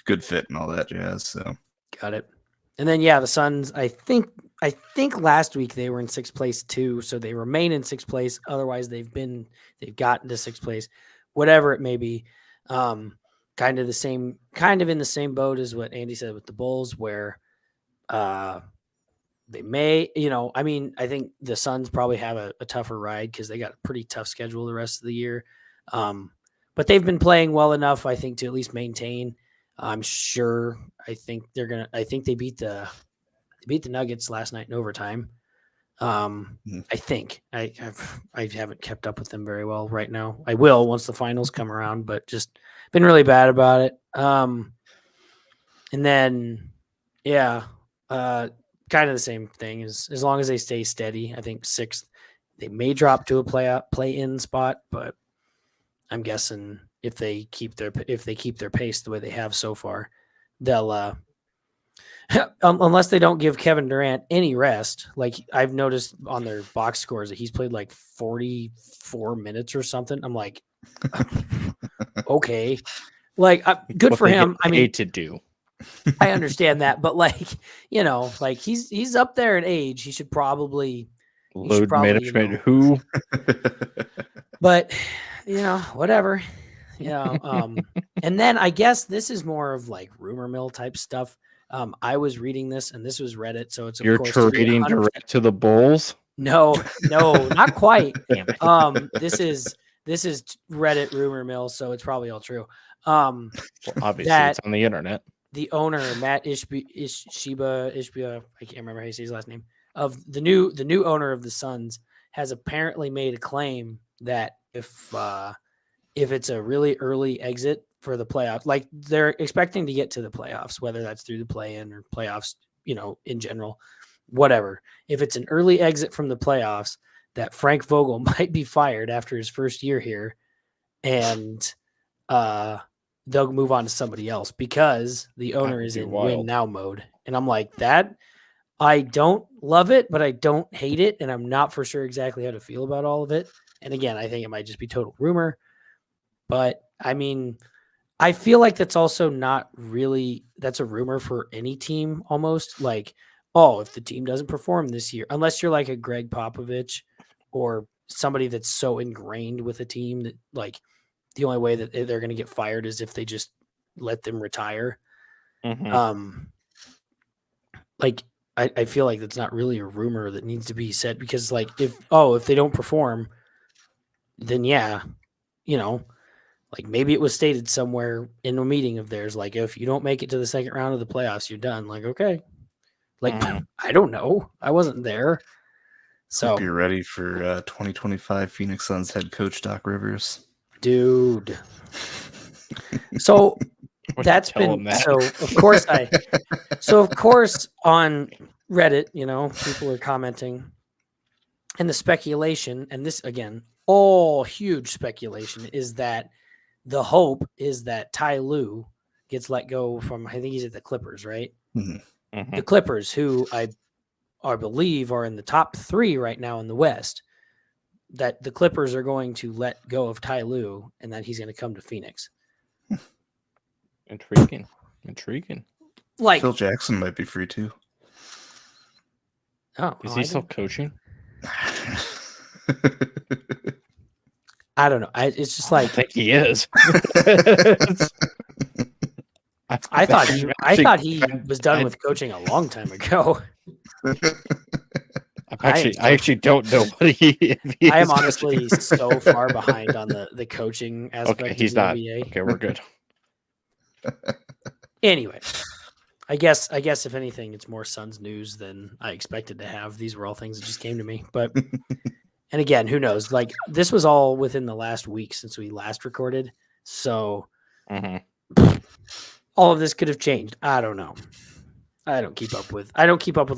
good fit and all that jazz. So got it. And then the Suns. I think I think last week they were in 6th place too, so they remain in 6th place. Otherwise, they've gotten to 6th place, whatever it may be. Kind of in the same boat as what Andy said with the Bulls, where they may, I think the Suns probably have a tougher ride because they got a pretty tough schedule the rest of the year. But they've been playing well enough, I think, to at least maintain. I'm sure. I think they beat the Nuggets last night in overtime. I think I haven't kept up with them very well right now. I will once the finals come around, but just been really bad about it. And then, kind of the same thing as long as they stay steady. I think 6th, they may drop to a play-in spot, but I'm guessing if they keep their pace the way they have so far, they'll unless they don't give Kevin Durant any rest. Like I've noticed on their box scores that he's played like 44 minutes or something. I'm like, okay, like good for him. I mean, to do. I understand that, but like he's up there in age. He should probably load management. Who? But whatever. And then I guess this is more of like rumor mill type stuff. I was reading this, and this was Reddit, so it's you're trading direct to the Bulls. No, not quite. This is Reddit rumor mill, so it's probably all true. Well, obviously, it's on the internet. The owner, Matt Ishbia, I can't remember how you say his last name, of the new owner of the Suns, has apparently made a claim that if it's a really early exit for the playoffs, like they're expecting to get to the playoffs, whether that's through the play-in or playoffs, in general, whatever. If it's an early exit from the playoffs, that Frank Vogel might be fired after his first year here, and they'll move on to somebody else because the owner is in win now mode. And I'm like, that I don't love it, but I don't hate it. And I'm not for sure exactly how to feel about all of it. And again, I think it might just be total rumor, but I mean, I feel like that's also not really, that's a rumor for any team almost. Like, oh, if the team doesn't perform this year, unless you're like a Greg Popovich or somebody that's so ingrained with a team that like the only way that they're going to get fired is if they just let them retire. Mm-hmm. Like I feel like that's not really a rumor that needs to be said because like if they don't perform, then like maybe it was stated somewhere in a meeting of theirs, like if you don't make it to the second round of the playoffs, you're done. Like, okay. Like, I don't know. I wasn't there. So hope you're ready for 2025 Phoenix Suns head coach Doc Rivers. Dude. So that's been that? So of course on Reddit, people are commenting and the speculation, and this again, all huge speculation is that the hope is that Ty Lue gets let go from, I think he's at the Clippers, right? Mm-hmm. Mm-hmm. The Clippers, who I believe are in the top 3 right now in the West, that the Clippers are going to let go of Ty Lue and that he's going to come to Phoenix. Intriguing. Like Phil Jackson might be free too. Oh, is he still coaching? I don't know. It's just like I think he is. I thought he was done with coaching a long time ago. I actually don't know what he I am honestly so far behind on the coaching aspect. Okay, he's not. NBA. Okay, we're good. Anyway, I guess if anything, it's more Suns news than I expected to have. These were all things that just came to me. But and again, who knows? Like this was all within the last week since we last recorded. So all of this could have changed. I don't know. I don't keep up with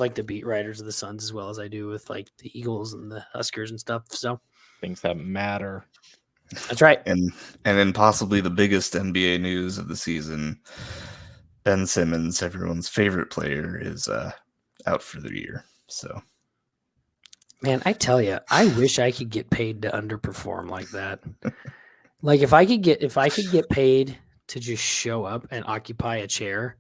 like the beat writers of the Suns as well as I do with like the Eagles and the Huskers and stuff. So things that matter. That's right. And then possibly the biggest NBA news of the season, Ben Simmons, everyone's favorite player, is out for the year. So man, I tell you, I wish I could get paid to underperform like that. Like if I could get paid to just show up and occupy a chair,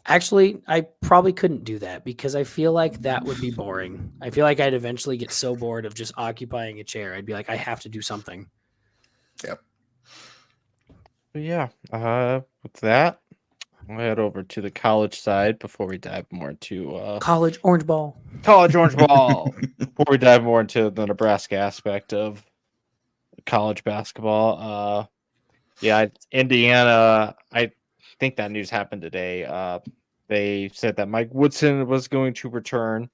Actually, I probably couldn't do that because I feel like that would be boring. I feel like I'd eventually get so bored of just occupying a chair. I'd be like, I have to do something. Yep. But yeah, with that, we'll head over to the college side before we dive more into College orange ball. college orange ball. Before we dive more into the Nebraska aspect of college basketball, Indiana. I think that news happened today. They said that Mike Woodson was going to return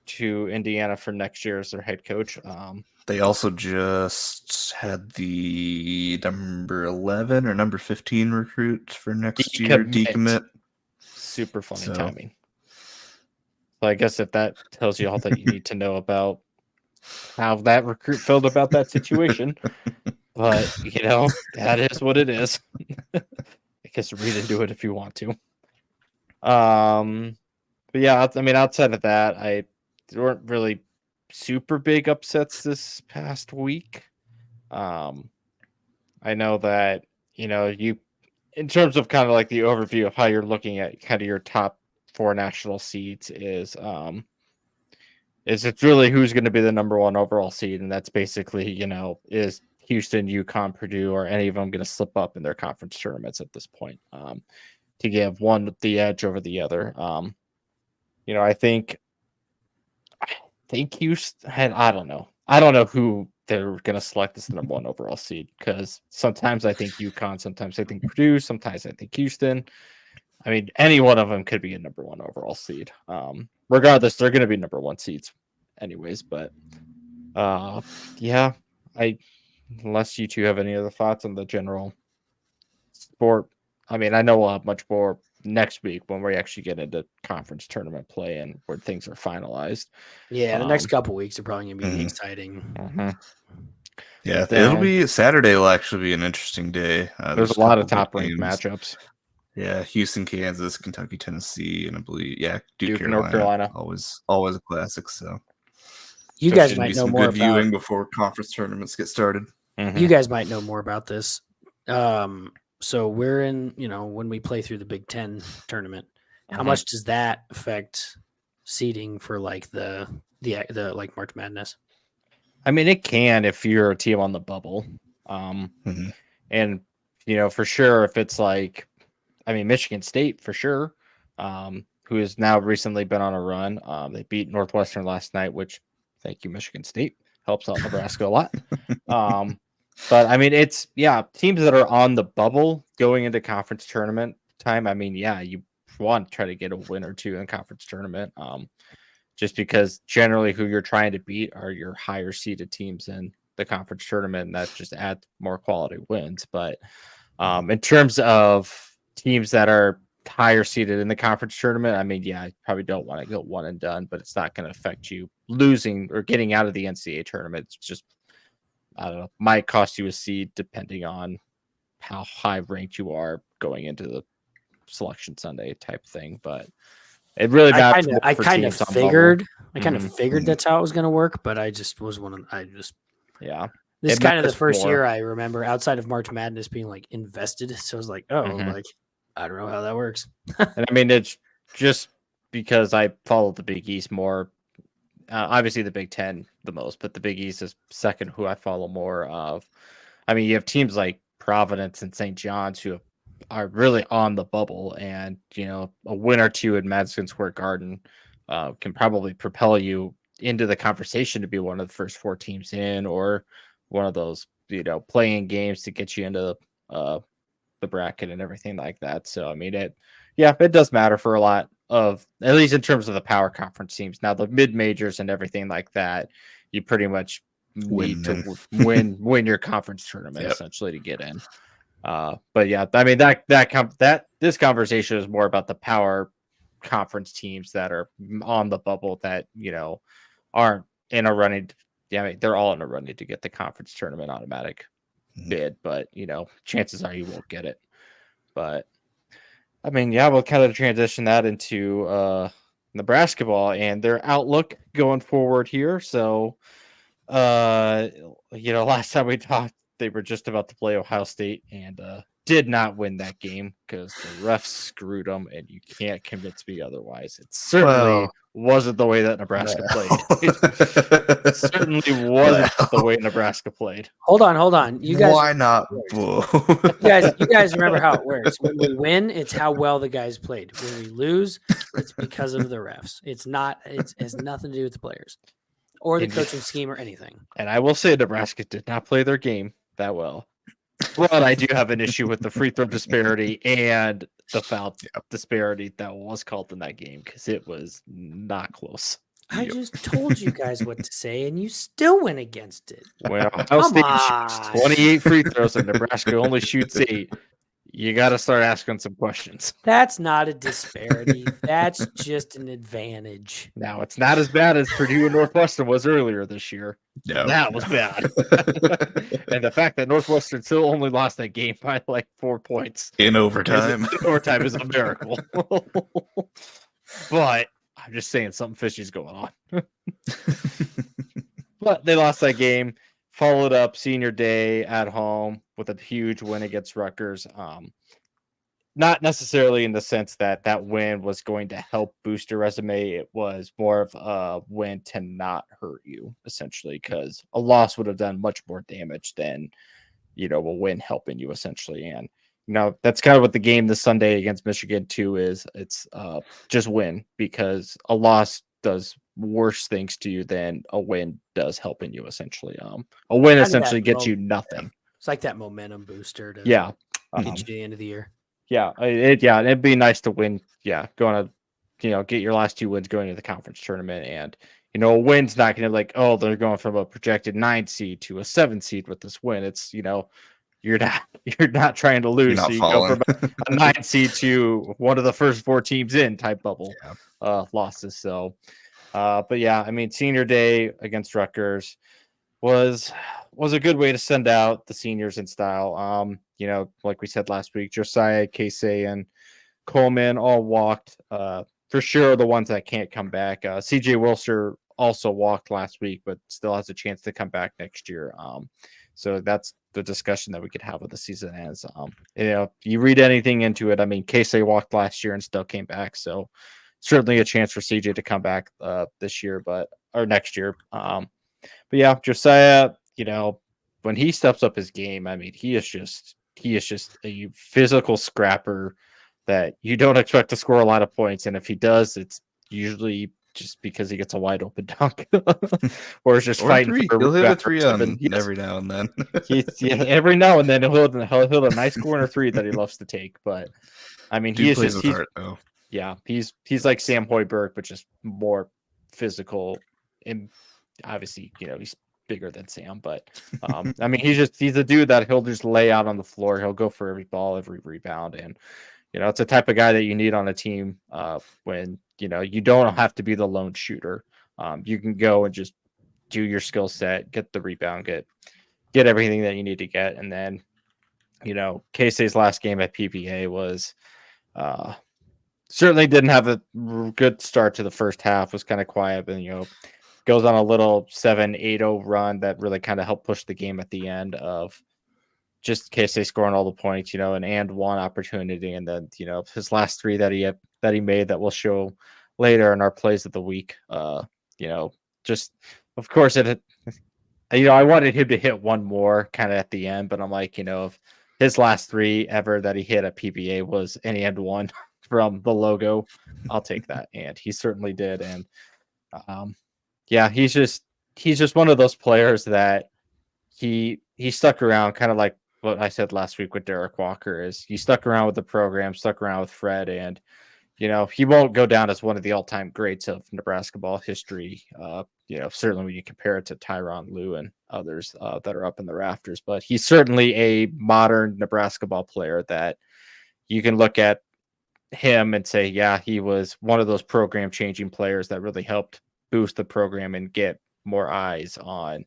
to Indiana for next year as their head coach. They also just had the number 11 or number 15 recruit for next year decommit. Super funny timing. So I guess if that tells you all that you need to know about how that recruit felt about that situation, but that is what it is. I guess read into it if you want to. But yeah, I mean, outside of that, there weren't really super big upsets this past week. I know that, you, in terms of kind of like the overview of how you're looking at kind of your top 4 national seeds is it's really who's going to be the number 1 overall seed. And that's basically, is Houston, UConn, Purdue, or any of them going to slip up in their conference tournaments at this point to give one the edge over the other. I think Houston had, I don't know who they're going to select as the number 1 overall seed, because sometimes I think UConn, sometimes I think Purdue, sometimes I think Houston. I mean, any one of them could be a number 1 overall seed. Regardless, they're going to be number 1 seeds anyways. But unless you two have any other thoughts on the general sport, I mean, I know we'll have much more next week when we actually get into conference tournament play and where things are finalized. Yeah, the next couple weeks are probably going to be exciting. Yeah, it'll be Saturday. Will actually be an interesting day. There's a lot of top-ranked matchups. Yeah, Houston, Kansas, Kentucky, Tennessee, and I believe Duke, Carolina. North Carolina. Always a classic. So you guys might know more about viewing before conference tournaments get started. You guys might know more about this. So we're in, when we play through the Big Ten tournament, how much does that affect seeding for like the like March Madness? I mean, it can if you're a team on the bubble. And, for sure, if it's like, I mean, Michigan State for sure, who has now recently been on a run. They beat Northwestern last night, which, thank you, Michigan State, helps out Nebraska a lot. But I mean, it's teams that are on the bubble going into conference tournament time. I mean, you want to try to get a win or two in conference tournament. Just because generally who you're trying to beat are your higher seeded teams in the conference tournament, and that just adds more quality wins. But in terms of teams that are higher seeded in the conference tournament, I mean, you probably don't want to go one and done, but it's not going to affect you losing or getting out of the NCAA tournament. It's just, I don't know, might cost you a seed depending on how high ranked you are going into the selection Sunday type thing. But it really matters. I kind of figured that's how it was going to work, but I just was this is kind of the first year I remember outside of March Madness being like invested. So I was like, like, I don't know how that works. And I mean, it's just because I follow the Big East more. Obviously the Big Ten the most, but the Big East is second who I follow more of. I mean, you have teams like Providence and St. John's who are really on the bubble, and a win or two at Madison Square Garden can probably propel you into the conversation to be one of the first 4 teams in, or one of those playing games to get you into the bracket and everything like that. So I mean, it does matter for a lot of, at least in terms of the power conference teams. Now the mid majors and everything like that, you pretty much need to win your conference tournament essentially to get in. But yeah, I mean that this conversation is more about the power conference teams that are on the bubble that aren't in a running. I mean, they're all in a running to get the conference tournament automatic bid, but chances are you won't get it. But I mean, we'll kind of transition that into Nebraska ball and their outlook going forward here. So last time we talked, they were just about to play Ohio State, and did not win that game because the refs screwed them, and you can't convince me otherwise. It certainly wasn't the way that Nebraska played. It certainly wasn't the way Nebraska played. Hold on. You guys, why not? you guys remember how it works. When we win, it's how well the guys played. When we lose, it's because of the refs. It has nothing to do with the players or the coaching scheme or anything. And I will say Nebraska did not play their game that well. But I do have an issue with the free throw disparity and the foul disparity that was called in that game because it was not close. I just told you guys what to say, and you still went against it. Well, Ohio State shoots 28 free throws, and Nebraska only shoots 8. You got to start asking some questions. That's not a disparity. That's just an advantage. Now, it's not as bad as Purdue and Northwestern was earlier this year. No, that was bad. And the fact that Northwestern still only lost that game by like 4 points in overtime is a miracle. But I'm just saying something fishy is going on. But they lost that game. Followed up senior day at home with a huge win against Rutgers. Not necessarily in the sense that that win was going to help boost your resume. It was more of a win to not hurt you, essentially, because a loss would have done much more damage than, a win helping you, essentially. And, that's kind of what the game this Sunday against Michigan, too, is. It's just win, because a loss does worse things to you than a win does helping you, essentially. A win essentially gets you nothing. It's like that momentum booster to get you to the end of the year. Yeah, it'd be nice to win. Yeah, going to, get your last 2 wins going to the conference tournament, and a win's not going to they're going from a projected 9 seed to a 7 seed with this win. It's you're not trying to lose. So you go from a 9 seed to one of the first 4 teams in type bubble losses. So. But yeah, I mean, senior day against Rutgers was a good way to send out the seniors in style. Like we said last week, Josiah, Casey, and Coleman all walked. For sure, the ones that can't come back. CJ Wilster also walked last week, but still has a chance to come back next year. So that's the discussion that we could have with the season ends. You read anything into it. I mean, Casey walked last year and still came back. So certainly a chance for CJ to come back this year, or next year. But yeah, Josiah, when he steps up his game, I mean, he is just a physical scrapper that you don't expect to score a lot of points. And if he does, it's usually just because he gets a wide open dunk or is just fighting. He'll hit a 3 on every now and then. Every now and then he'll hit a nice corner 3 that he loves to take. But I mean, he's though. Yeah, he's like Sam Hoiberg, but just more physical. And obviously, he's bigger than Sam. But I mean, he's a dude that he'll just lay out on the floor. He'll go for every ball, every rebound, and it's a type of guy that you need on a team when you don't have to be the lone shooter. You can go and just do your skill set, get the rebound, get everything that you need to get, and then Casey's last game at PBA was. Certainly didn't have a good start to the first half, was kind of quiet, but goes on a little 7-8-0 run that really kind of helped push the game at the end of just Casey scoring all the points, and one opportunity, and then his last 3 that he made that we'll show later in our plays of the week. Just of course I wanted him to hit one more kind of at the end, but I'm like, if his last 3 ever that he hit at PBA was an and one from the logo, I'll take that, and he certainly did. And he's just one of those players that he stuck around, kind of like what I said last week with Derek Walker, is he stuck around with the program, stuck around with Fred, and he won't go down as one of the all-time greats of Nebraska ball history. Certainly when you compare it to Tyronn Lue and others that are up in the rafters, but he's certainly a modern Nebraska ball player that you can look at him and say, yeah, he was one of those program changing players that really helped boost the program and get more eyes on,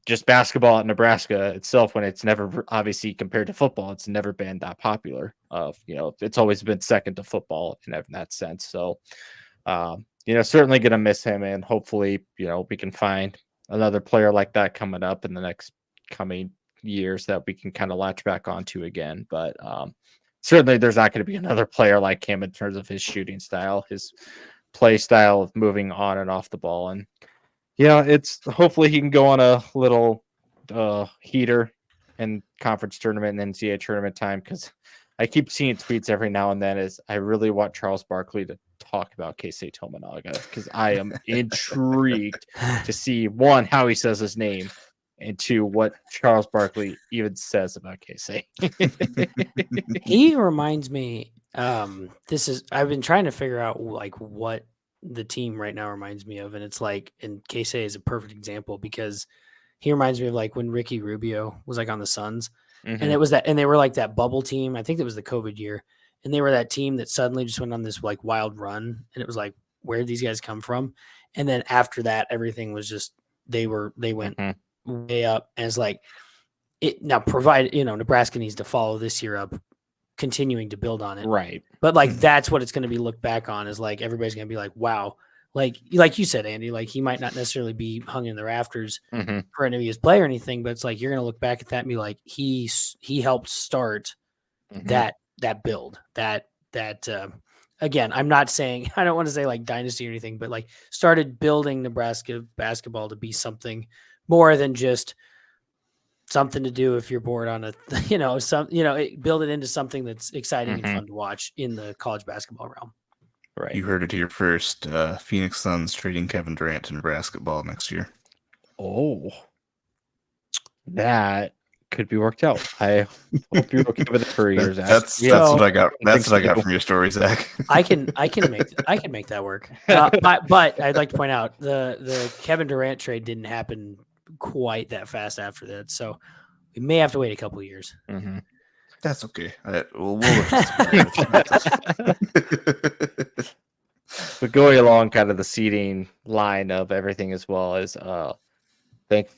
just basketball at Nebraska itself, when it's never, obviously compared to football, it's never been that popular. It's always been second to football in that sense. So, certainly going to miss him, and hopefully, we can find another player like that coming up in the next coming years that we can kind of latch back onto again. But certainly there's not going to be another player like him in terms of his shooting style, his play style of moving on and off the ball. And yeah, it's hopefully he can go on a little heater in conference tournament and NCAA tournament time, because I keep seeing tweets every now and then is I really want Charles Barkley to talk about Keisei Tominaga, because I am intrigued to see, one, how he says his name, and two, what Charles Barkley even says about Keisei. He reminds me, I've been trying to figure out like what the team right now reminds me of, and it's like, and Keisei is a perfect example, because he reminds me of like when Ricky Rubio was like on the Suns. Mm-hmm. And it was that, and they were like that bubble team. I think it was the COVID year. And they were that team that suddenly just went on this like wild run. And it was like, where did these guys come from? And then after that, everything was just, they went way up. And it's like, Nebraska needs to follow this year up, continuing to build on it. Right. But like, that's what it's going to be looked back on, is like, everybody's going to be like, wow. Like you said, Andy, like he might not necessarily be hung in the rafters for an NBA play or anything, but it's like you're going to look back at that and be like, he helped start that build. That again, I'm not saying, I don't want to say like dynasty or anything, but like started building Nebraska basketball to be something more than just something to do if you're bored on build it into something that's exciting and fun to watch in the college basketball realm. Right. You heard it here first. Phoenix Suns trading Kevin Durant to Nebraska ball next year. Oh, that could be worked out. I hope you're okay with it for years. That's what I got. That's what I got from your story, Zach. I can make that work. But I'd like to point out the Kevin Durant trade didn't happen quite that fast after that, so we may have to wait a couple of years. Mm-hmm. That's okay. But going along kind of the seeding line of everything as well as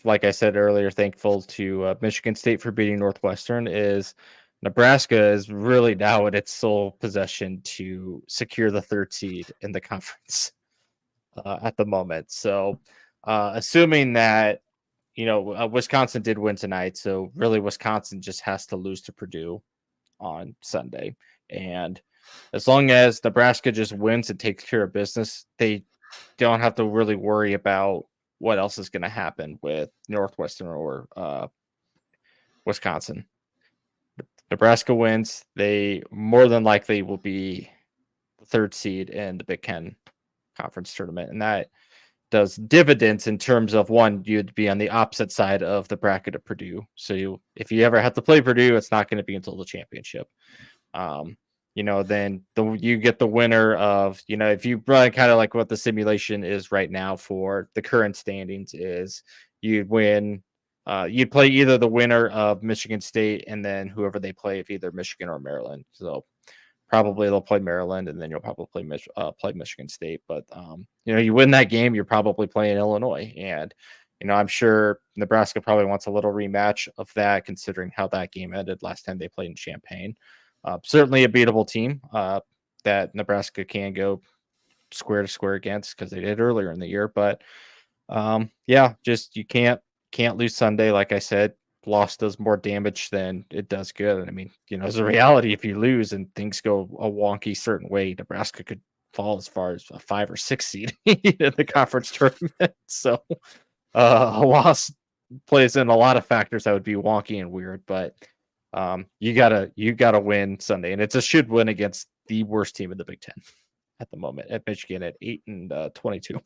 like I said earlier, thankful to Michigan State for beating Northwestern, is Nebraska is really now in its sole possession to secure the 3rd seed in the conference at the moment. So assuming that, Wisconsin did win tonight, so really Wisconsin just has to lose to Purdue on Sunday. And as long as Nebraska just wins and takes care of business, they don't have to really worry about what else is going to happen with Northwestern or Wisconsin. Nebraska wins, they more than likely will be the 3rd seed in the Big Ten conference tournament. And that does dividends in terms of, one, you'd be on the opposite side of the bracket of Purdue. So if you ever have to play Purdue, it's not going to be until the championship. Then you get the winner of, if you run kind of like what the simulation is right now for the current standings is, you'd win. You'd play either the winner of Michigan State and then whoever they play, if either Michigan or Maryland. So probably they'll play Maryland, and then you'll probably play Michigan State. But you win that game, you're probably playing Illinois, and I'm sure Nebraska probably wants a little rematch of that, considering how that game ended last time they played in Champaign. Certainly a beatable team that Nebraska can go square to square against, because they did earlier in the year. But just you can't lose Sunday. Like I said, loss does more damage than it does good. I mean, as a reality, if you lose and things go a wonky certain way, Nebraska could fall as far as a 5 or 6 seed in the conference tournament. So a loss plays in a lot of factors that would be wonky and weird, but you gotta win Sunday, and it's a should win against the worst team in the Big Ten at the moment, at Michigan at 8-22.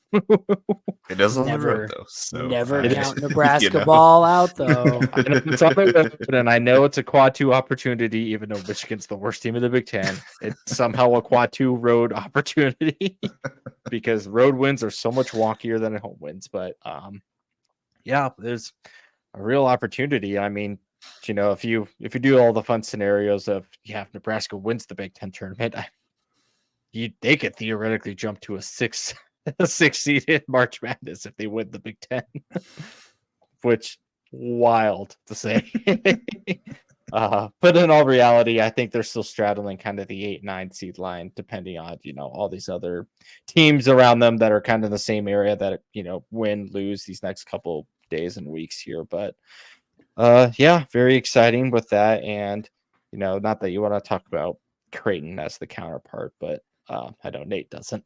It does on the road, though. So never count Nebraska ball out, though. I know it's on the road, and I know it's a quad 2 opportunity, even though Michigan's the worst team in the Big Ten. It's somehow a quad 2 road opportunity because road wins are so much wonkier than home wins. But there's a real opportunity. I mean, if you do all the fun scenarios of if Nebraska wins the Big Ten tournament, they could theoretically jump to a 6 seed in March Madness if they win the Big Ten, which wild to say. But in all reality, I think they're still straddling kind of the 8-9 seed line, depending on all these other teams around them that are kind of in the same area that win lose these next couple days and weeks here. But Yeah, very exciting with that. And, not that you want to talk about Creighton as the counterpart, but I know Nate doesn't.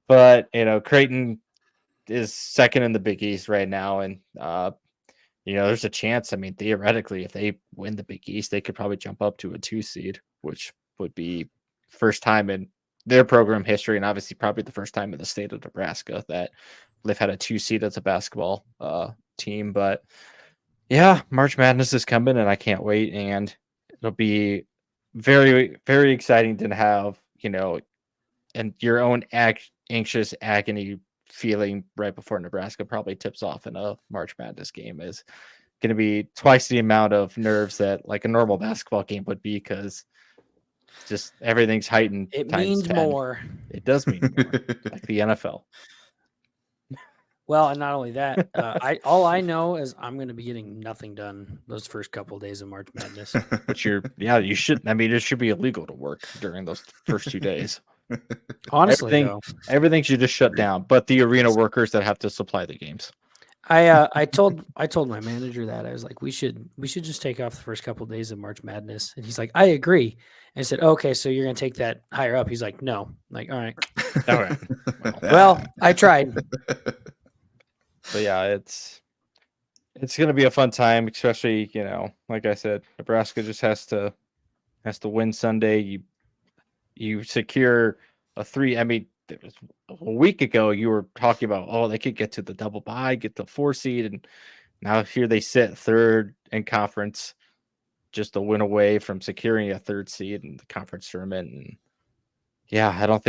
But, Creighton is second in the Big East right now. And, there's a chance. I mean, theoretically, if they win the Big East, they could probably jump up to a 2 seed, which would be first time in their program history, and obviously probably the first time in the state of Nebraska that they've had a 2 seed as a basketball team. But yeah, March Madness is coming, and I can't wait. And it'll be very, very exciting to have, and your own anxious agony feeling right before Nebraska probably tips off in a March Madness game is going to be twice the amount of nerves that like a normal basketball game would be, because just everything's heightened. It times means 10. more. It does mean more, like the NFL. Well, and not only that, all I know is I'm going to be getting nothing done those first couple of days of March Madness. But you should. I mean, it should be illegal to work during those first 2 days. Honestly, everything should just shut down. But the arena workers that have to supply the games. I told my manager that I was like, we should just take off the first couple of days of March Madness, and he's like, I agree. And I said, okay, so you're gonna take that higher up? He's like, no. I'm like, all right. All right. Well, I tried. But yeah, it's gonna be a fun time, especially like I said, Nebraska just has to win Sunday. You secure a 3. I mean, it was a week ago you were talking about, they could get to the double bye, get the 4 seed, and now here they sit third in conference, just a win away from securing a 3rd seed in the conference tournament. And yeah, I don't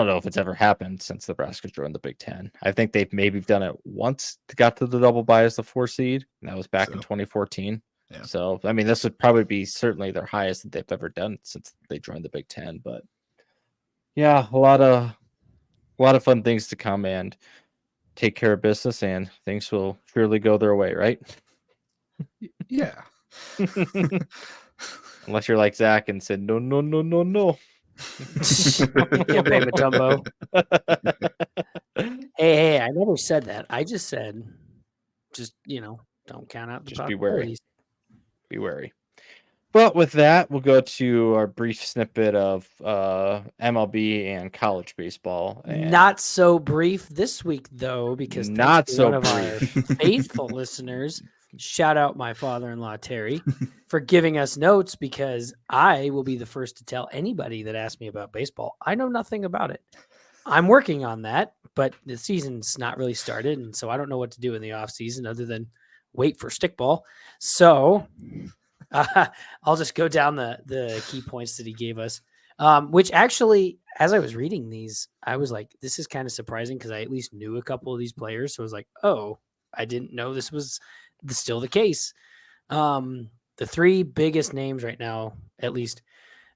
know if it's ever happened since Nebraska's joined the Big Ten. I think they've maybe done it once, got to the double bye as the 4 seed, and that was back in 2014. Yeah. So, I mean, this would probably be certainly their highest that they've ever done since they joined the Big Ten. But yeah, a lot of fun things to come, and take care of business, and things will surely go their way, right? Yeah. Unless you're like Zach and said, no. Yeah, baby Tumbo. Hey, I never said that. I just said, don't count out the Just be wary. possibilities. Be wary. But with that, we'll go to our brief snippet of MLB and college baseball. And Not so brief this week, though, because Not thanks to so one of our faithful listeners, shout out my father-in-law, Terry, for giving us notes, because I will be the first to tell anybody that asks me about baseball. I know nothing about it. I'm working on that, but the season's not really started, and so I don't know what to do in the off season other than wait for stickball. So I'll just go down the key points that he gave us, which actually, as I was reading these, I was like, this is kind of surprising, because I at least knew a couple of these players. So I was like, oh, I didn't know this was still the case. The 3 biggest names right now, at least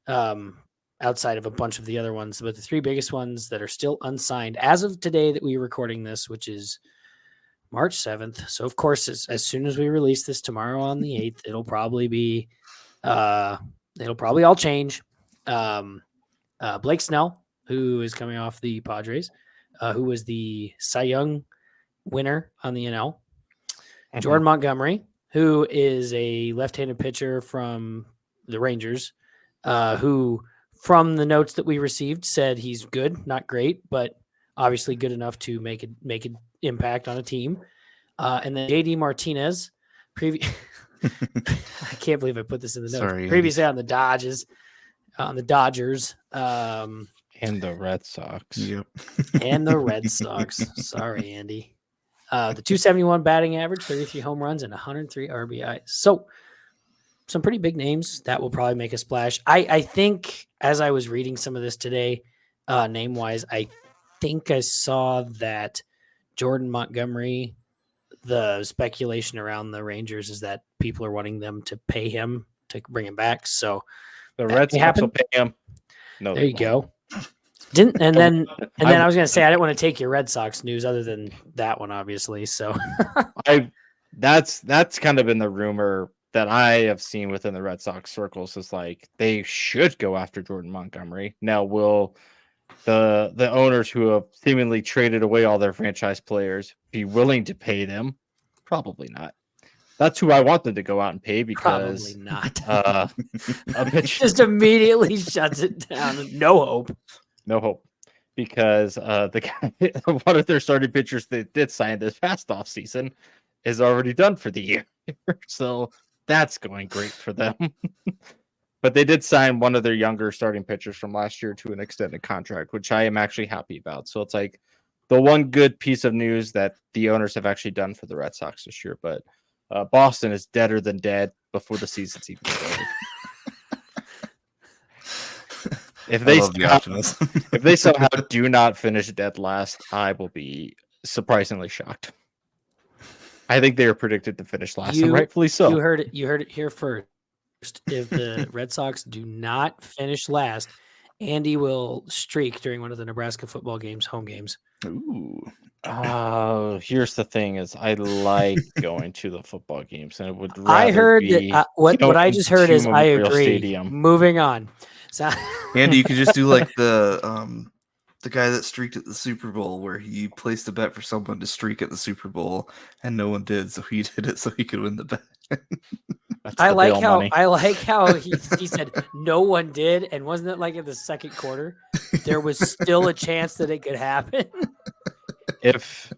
outside of a bunch of the other ones, but the 3 biggest ones that are still unsigned as of today that we're recording this, which is March 7th. So of course, as soon as we release this tomorrow on the 8th, it'll probably all change. Blake Snell, who is coming off the Padres, who was the Cy Young winner on the NL. Jordan Montgomery, who is a left-handed pitcher from the Rangers, who, from the notes that we received, said he's good, not great, but obviously good enough to make an impact on a team. And then JD Martinez, I can't believe I put this in the notes. Sorry, previously on the Dodgers, and the Red Sox. Yep. and the Red Sox. Sorry, Andy. The 271 batting average, 33 home runs, and 103 RBIs. So some pretty big names that will probably make a splash. I think, as I was reading some of this today, name-wise, I think I saw that Jordan Montgomery, the speculation around the Rangers is that people are wanting them to pay him to bring him back. So the Red Sox will pay him. No, there you go. And then I was going to say, I didn't want to take your Red Sox news other than that one, obviously. So that's kind of been the rumor that I have seen within the Red Sox circles, is like they should go after Jordan Montgomery. Now, will the owners who have seemingly traded away all their franchise players be willing to pay them? Probably not. That's who I wanted to go out and pay because Probably not. a pitch, Just immediately shuts it down. No hope. no hope. Because the guy, one of their starting pitchers they did sign this past off season is already done for the year. So that's going great for them. But they did sign one of their younger starting pitchers from last year to an extended contract, which I am actually happy about. So it's like the one good piece of news that the owners have actually done for the Red Sox this year. But Boston is deader than dead before the season's even started. If they somehow do not finish dead last, I will be surprisingly shocked. I think they are predicted to finish last, and rightfully so. You heard it here first. If the Red Sox do not finish last, Andy will streak during one of the Nebraska football games, home games. Ooh. Here's the thing: is I like going to the football games, and it would. I heard that. What I just heard is I agree. Stadium. Moving on. So, Andy, you could just do like the guy that streaked at the Super Bowl, where he placed a bet for someone to streak at the Super Bowl, and no one did, so he did it so he could win the bet. I like how he said no one did, and wasn't it like in the second quarter there was still a chance that it could happen? If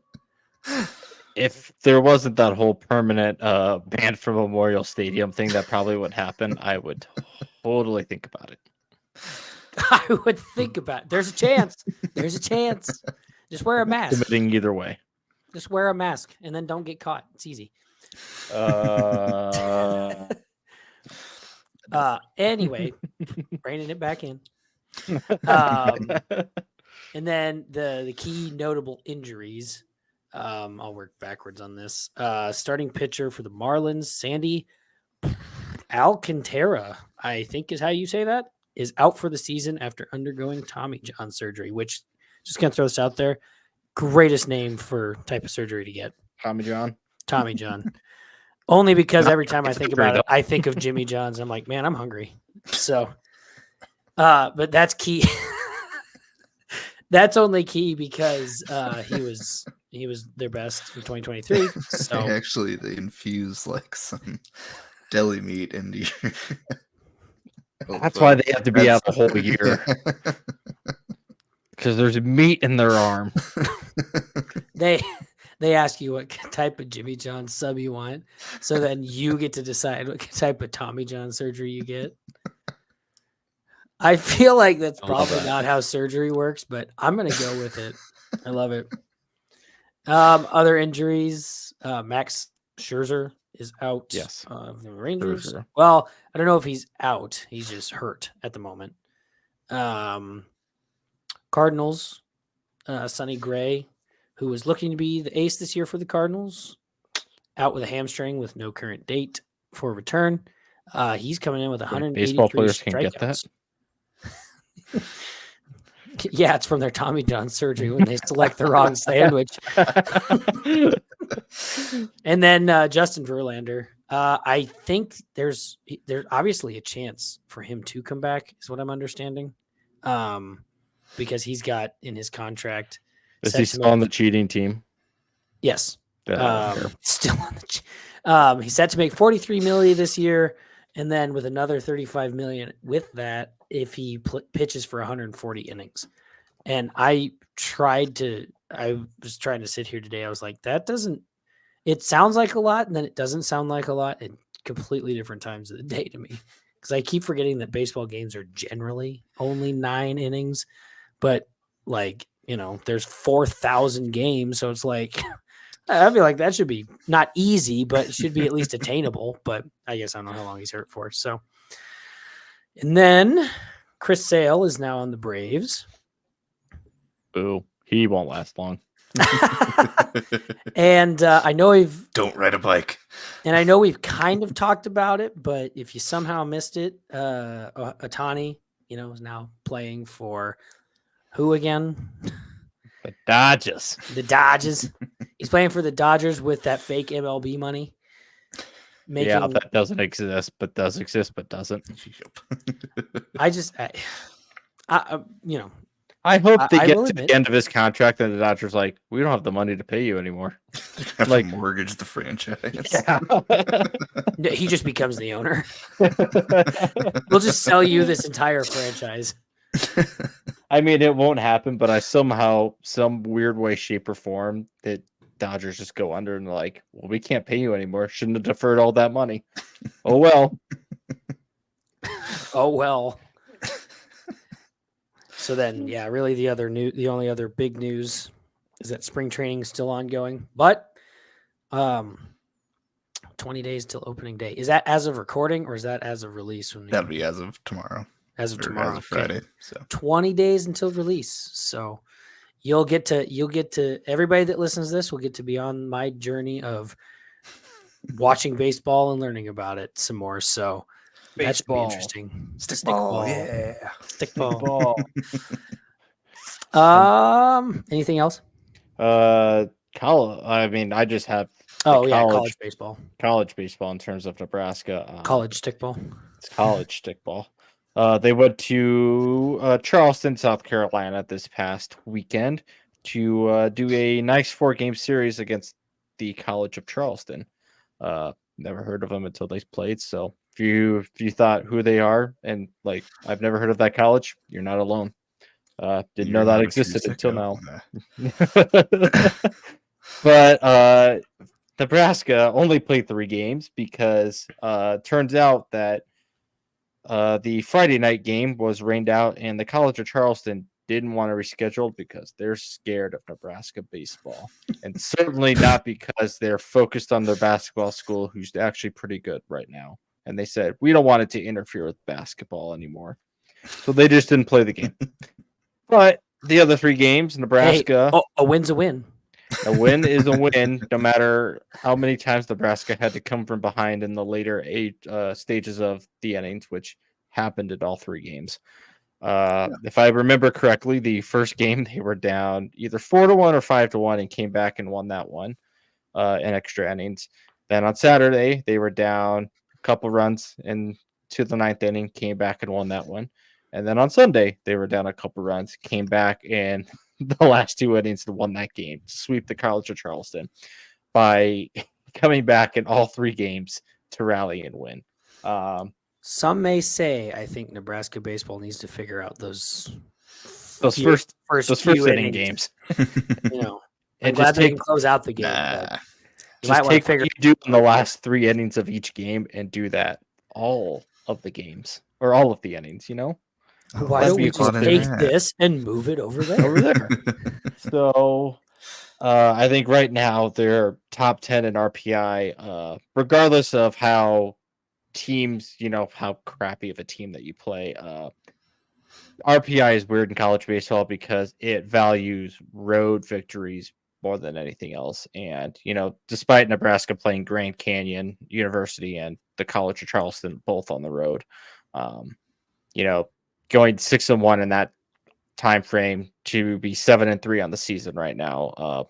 there wasn't that whole permanent ban from Memorial Stadium thing, that probably would happen. I would totally think about it. I would think about it. There's a chance. There's a chance. Just wear a mask. Committing either way. Just wear a mask and then don't get caught. It's easy. Anyway, reining it back in. And then the key notable injuries. I'll work backwards on this. Starting pitcher for the Marlins, Sandy Alcantara, I think is how you say that, is out for the season after undergoing Tommy John surgery, which, just going to throw this out there, greatest name for type of surgery to get. Tommy John. Only because every time I think about it, I think of Jimmy John's. I'm like, man, I'm hungry. So, but that's key. That's only key because he was their best in 2023. So actually, they infuse like some deli meat into your. That's why they have to be out the whole year. Because there's meat in their arm. They ask you what type of Jimmy John sub you want, so then you get to decide what type of Tommy John surgery you get. I feel like that's probably not how surgery works, but I'm going to go with it. I love it. Other injuries, Max Scherzer is out of the Rangers. Scherzer. Well, I don't know if he's out. He's just hurt at the moment. Cardinals, Sonny Gray, who was looking to be the ace this year for the Cardinals, out with a hamstring with no current date for return. He's coming in with 183 baseball players strikeouts. Can get that. Yeah, it's from their Tommy John surgery when they select the wrong sandwich. And then Justin Verlander. I think there's obviously a chance for him to come back, is what I'm understanding. Because he's got in his contract. Is he still on the cheating team? Yes. Still on the he's set to make $43 million this year, and then with another $35 million with that if he pitches for 140 innings. And I was trying to sit here today. I was like, it sounds like a lot, and then it doesn't sound like a lot at completely different times of the day to me. Because I keep forgetting that baseball games are generally only 9 innings, but there's 4,000 games. So it's like, I feel like that should be not easy, but it should be at least attainable. But I guess I don't know how long he's hurt for. So, and then Chris Sale is now on the Braves. Boo. He won't last long. And I know don't ride a bike. And I know we've kind of talked about it, but if you somehow missed it, Ohtani, is now playing for who again? The Dodgers. The Dodgers. He's playing for the Dodgers with that fake MLB money. Yeah, that doesn't exist, but does exist, but doesn't. I hope they I get will to admit. the end of his contract and the Dodgers like, we don't have the money to pay you anymore. Have Like- to mortgage the franchise. No, he just becomes the owner. We'll just sell you this entire franchise. I mean, it won't happen, but I somehow, some weird way, shape, or form, that Dodgers just go under and they're like, well, we can't pay you anymore. Shouldn't have deferred all that money. Oh well. Oh well. So then, yeah, really the only other big news is that spring training is still ongoing, but 20 days till opening day. Is that as of recording or is that as of release? That'll be as of tomorrow. As of Or tomorrow. as of Okay. Friday. So 20 days until release. So you'll get to everybody that listens to this will get to be on my journey of watching baseball and learning about it some more. So that should be Baseball. interesting. Stickball, yeah. Stickball. Anything else? College. I mean, I just have Oh yeah, college college baseball in terms of Nebraska. college stickball. It's college stickball. They went to Charleston, South Carolina this past weekend to do a nice 4-game series against the College of Charleston. Never heard of them until they played. So if you thought who they are and like I've never heard of that college, you're not alone. Didn't know that existed until now. But Nebraska only played 3 games because turns out that the Friday night game was rained out, and the College of Charleston didn't want to reschedule because they're scared of Nebraska baseball, and certainly not because they're focused on their basketball school, who's actually pretty good right now. And they said, we don't want it to interfere with basketball anymore. So they just didn't play the game. But the other 3 games, Nebraska, A win's a win. a win is a win, no matter how many times Nebraska had to come from behind in the later stages of the innings, which happened in all 3 games. If I remember correctly, the first game they were down either 4-1 or 5-1 and came back and won that one in extra innings. Then on Saturday, they were down a couple runs into the 9th inning, came back and won that one. And then on Sunday, they were down a couple runs, came back and the last 2 innings to won that game to sweep the College of Charleston by coming back in all 3 games to rally and win. Some may say I think Nebraska baseball needs to figure out those first few inning innings. games. You know, And I'm glad just they can close out the game. Nah. But you Just might want to take figure. what you do in the last 3 innings of each game and do that all of the games or all of the innings, you know? Why that'd don't be we a cool just thing. take this and move it over there? Over there. So I think right now they're top 10 in RPI, regardless of how teams, you know, how crappy of a team that you play. RPI is weird in college baseball because it values road victories more than anything else. And, you know, despite Nebraska playing Grand Canyon University and the College of Charleston both on the road, you know, going 6-1 in that time frame to be 7-3 on the season right now,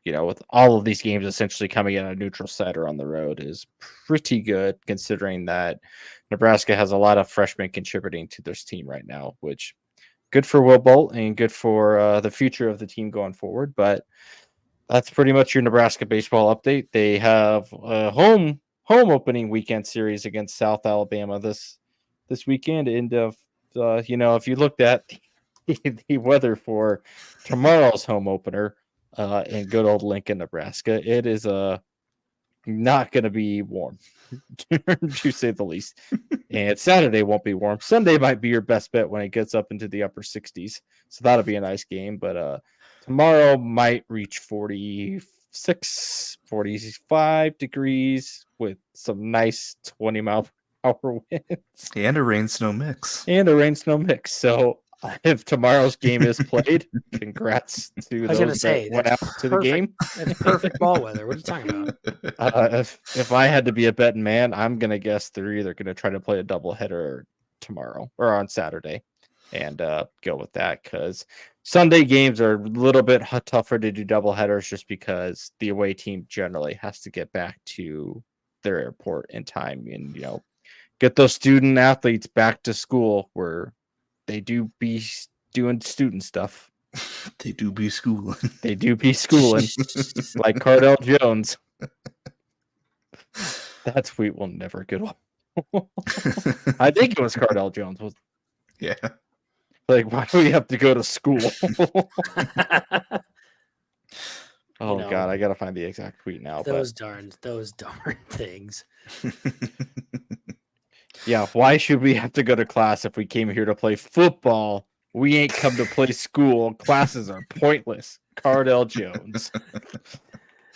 you know, with all of these games essentially coming in a neutral site or on the road is pretty good, considering that Nebraska has a lot of freshmen contributing to this team right now, which good for Will Bolt and good for the future of the team going forward. But that's pretty much your Nebraska baseball update. They have a home opening weekend series against South Alabama this weekend. And you know, if you looked at the weather for tomorrow's home opener in good old Lincoln, Nebraska, it is not going to be warm, to say the least. And Saturday won't be warm. Sunday might be your best bet when it gets up into the upper 60s. So that'll be a nice game. But tomorrow might reach 46, 45 degrees with some nice 20-mile-per-hour winds. And a rain-snow mix. And a rain-snow mix. So if tomorrow's game is played, congrats to those that went out to the game. That's perfect ball weather. What are you talking about? If I had to be a betting man, I'm going to guess they're either going to try to play a doubleheader tomorrow or on Saturday and go with that, because Sunday games are a little bit tougher to do doubleheaders just because the away team generally has to get back to their airport in time and, you know, get those student athletes back to school where they do doing student stuff. They do be schooling. They do be schooling, like Cardell Jones. That tweet will never get off. I think it was Cardell Jones. Yeah. Like, why do we have to go to school? Oh, God, I got to find the exact tweet now. Those darn things. Yeah, why should we have to go to class if we came here to play football? We ain't come to play school. Classes are pointless. Cardell Jones.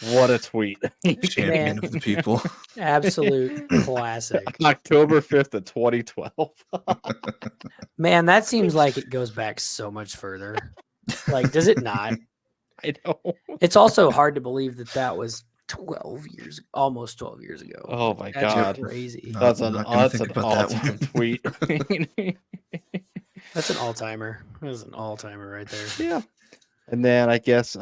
What a tweet. Champion of the people. Absolute classic. October 5th of 2012. Man, that seems like it goes back so much further. Like, does it not? I know. It's also hard to believe that was 12 years, almost 12 years ago. Oh, my That's God. crazy. That's an that all-time tweet. That's an all-timer. That's an all-timer right there. Yeah. And then I guess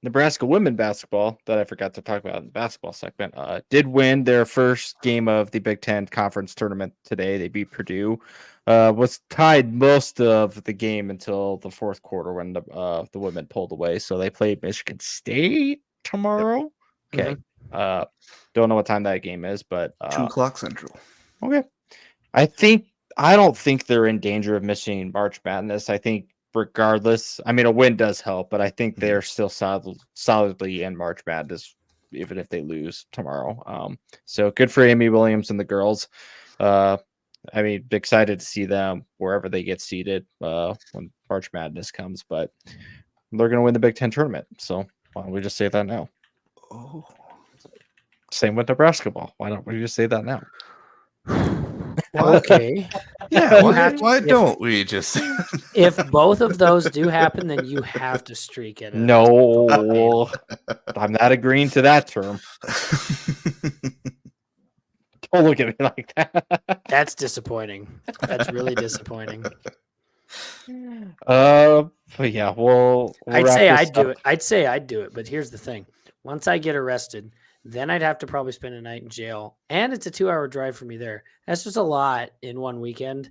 Nebraska women basketball, that I forgot to talk about in the basketball segment, did win their first game of the Big Ten Conference Tournament today. They beat Purdue. Was tied most of the game until the fourth quarter when the women pulled away. So they played Michigan State tomorrow. Yep. Okay. Mm-hmm. Don't know what time that game is, but 2:00 Central. Okay. I don't think they're in danger of missing March Madness. I think regardless, I mean, a win does help, but I think they're still solidly in March Madness, even if they lose tomorrow. So good for Amy Williams and the girls. I mean, excited to see them wherever they get seated when March Madness comes, but they're going to win the Big Ten tournament. So why don't we just say that now? Oh, same with Nebraska ball. Why don't we just say that now? Okay. Yeah, why don't we just? If both of those do happen, then you have to streak it. No, I'm not agreeing to that term. Don't look at me like that. That's disappointing. That's really disappointing. But yeah, we'll I'd say I'd do it. I'd say I'd do it, but here's the thing: once I get arrested, then I'd have to probably spend a night in jail, and it's a 2-hour drive for me there. That's just a lot in one weekend.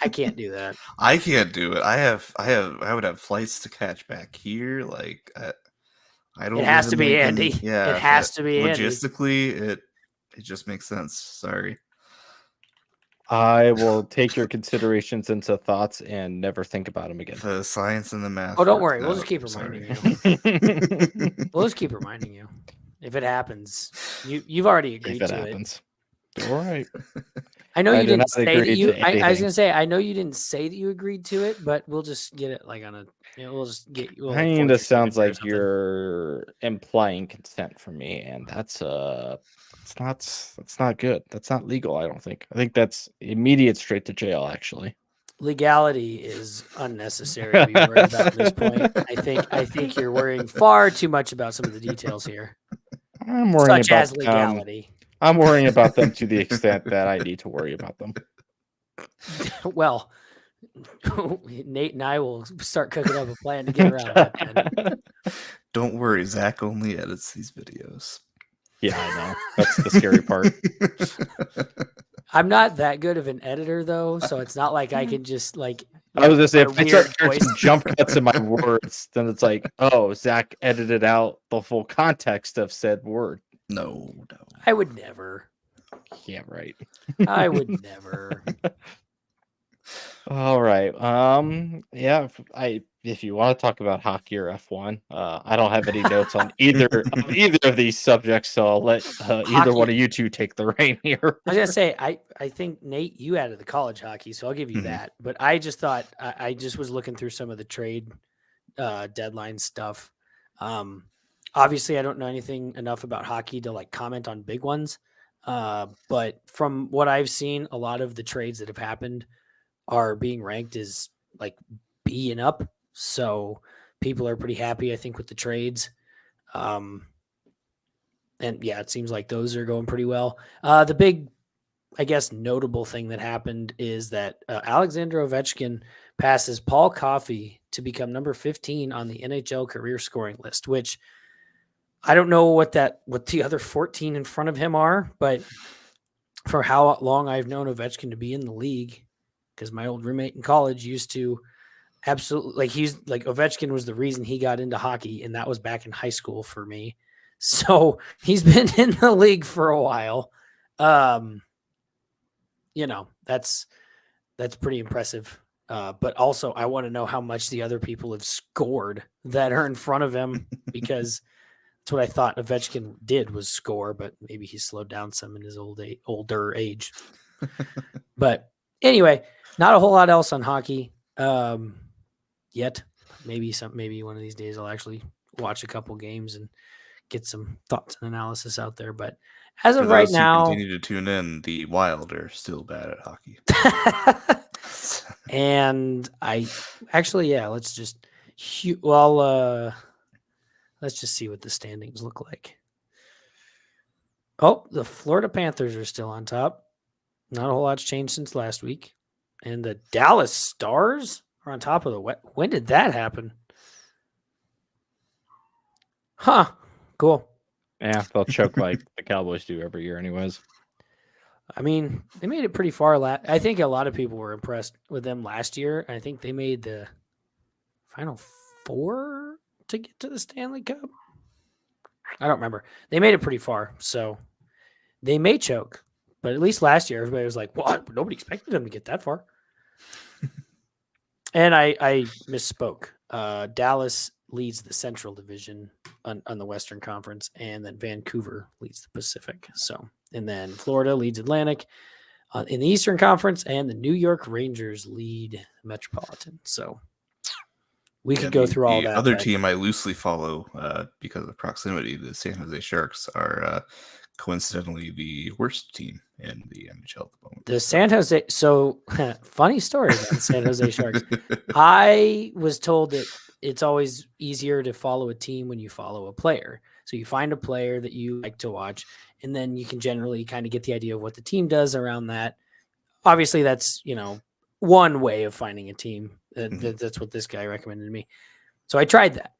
I can't do that. I can't do it. I would have flights to catch back here. Like I don't. It has to be Andy. Yeah, it has to be logistically, Andy. It just makes sense. Sorry. I will take your considerations into thoughts and never think about them again. The science and the math. Oh, don't worry. We'll just keep reminding you. We'll just keep reminding you. If it happens, you've already agreed to happens. It. All right. I know you didn't say that you. I was gonna say I know you didn't say that you agreed to it, but we'll just get it like on a. We'll just get. We'll kind of sounds like you're implying consent from me, and that's That's not good. That's not legal. I don't think. I think that's immediate straight to jail. Actually. Legality is unnecessary to be worried about at this point. I think you're worrying far too much about some of the details here. I'm worrying such as legality. I'm worrying about them to the extent that I need to worry about them. Well, Nate and I will start cooking up a plan to get around that. Don't worry, Zach only edits these videos. Yeah, I know. That's the scary part. I'm not that good of an editor, though, so it's not like I can just like. I was gonna say if I start hearing some jump cuts in my words, then it's like, oh, Zach edited out the full context of said word. No. I would never. Yeah, right. I would never. All right. Yeah. If you want to talk about hockey or F1, I don't have any notes on either of these subjects, so I'll let either one of you two take the reign here. I was gonna say, I think Nate, you added the college hockey, so I'll give you that. But I just thought I just was looking through some of the trade deadline stuff. Obviously, I don't know anything enough about hockey to like comment on big ones. But from what I've seen, a lot of the trades that have happened are being ranked as like B and up. So people are pretty happy, I think, with the trades. And yeah, it seems like those are going pretty well. The big, I guess, notable thing that happened is that Alexander Ovechkin passes Paul Coffey to become number 15 on the NHL career scoring list, which I don't know what the other 14 in front of him are, but for how long I've known Ovechkin to be in the league, because my old roommate in college used to absolutely Ovechkin was the reason he got into hockey, and that was back in high school for me. So he's been in the league for a while. That's pretty impressive. But also I want to know how much the other people have scored that are in front of him, because that's what I thought Ovechkin did, was score, but maybe he slowed down some in his older age. But anyway, not a whole lot else on hockey yet. Maybe one of these days I'll actually watch a couple games and get some thoughts and analysis out there. But as of right now, continue to tune in. The Wild are still bad at hockey. And I actually, let's just see what the standings look like. Oh, the Florida Panthers are still on top. Not a whole lot's changed since last week. And the Dallas Stars are on top of the West. When did that happen? Huh. Cool. Yeah, they'll choke like the Cowboys do every year anyways. I mean, they made it pretty far. I think a lot of people were impressed with them last year. I think they made the Final Four to get to the Stanley Cup. I don't remember. They made it pretty far, so they may choke. But at least last year, everybody was like, "What? Nobody expected them to get that far." And I misspoke. Dallas leads the Central Division on the Western Conference, and then Vancouver leads the Pacific. So, and then Florida leads Atlantic in the Eastern Conference, and the New York Rangers lead Metropolitan. So we could go through all that. The other team I loosely follow because of proximity, the San Jose Sharks, are coincidentally the worst team in the NHL at the moment. The San Jose. So funny story about the San Jose Sharks. I was told that it's always easier to follow a team when you follow a player. So you find a player that you like to watch, and then you can generally kind of get the idea of what the team does around that. Obviously, that's, one way of finding a team. That's what this guy recommended to me. So I tried that.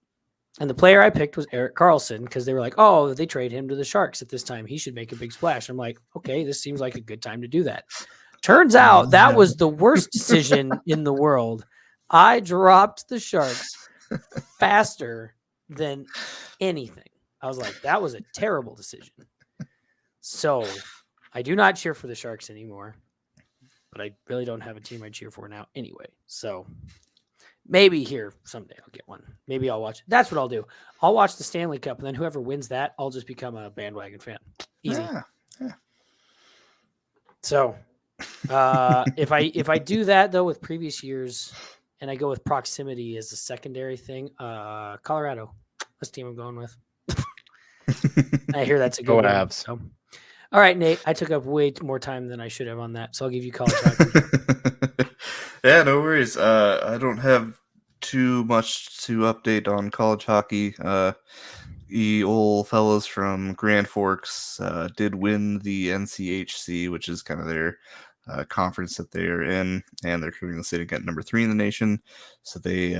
And the player I picked was Erik Karlsson, because they were like, oh, they trade him to the Sharks at this time. He should make a big splash. I'm like, okay, this seems like a good time to do that. Turns out that was the worst decision in the world. I dropped the Sharks faster than anything. I was like, that was a terrible decision. So I do not cheer for the Sharks anymore, but I really don't have a team I cheer for now anyway. So maybe here someday I'll get one. Maybe I'll watch. That's what I'll do. I'll watch the Stanley Cup, and then whoever wins that, I'll just become a bandwagon fan. Easy. Yeah. So if I do that though with previous years, and I go with proximity as a secondary thing, Colorado. That's the team I'm going with. I hear that's a good one. Abs. So. All right, Nate. I took up way more time than I should have on that, so I'll give you college hockey. Yeah, no worries. I don't have too much to update on college hockey. The old fellows from Grand Forks did win the NCHC, which is kind of their conference that they're in, and they're currently sitting at number 3 in the nation. So they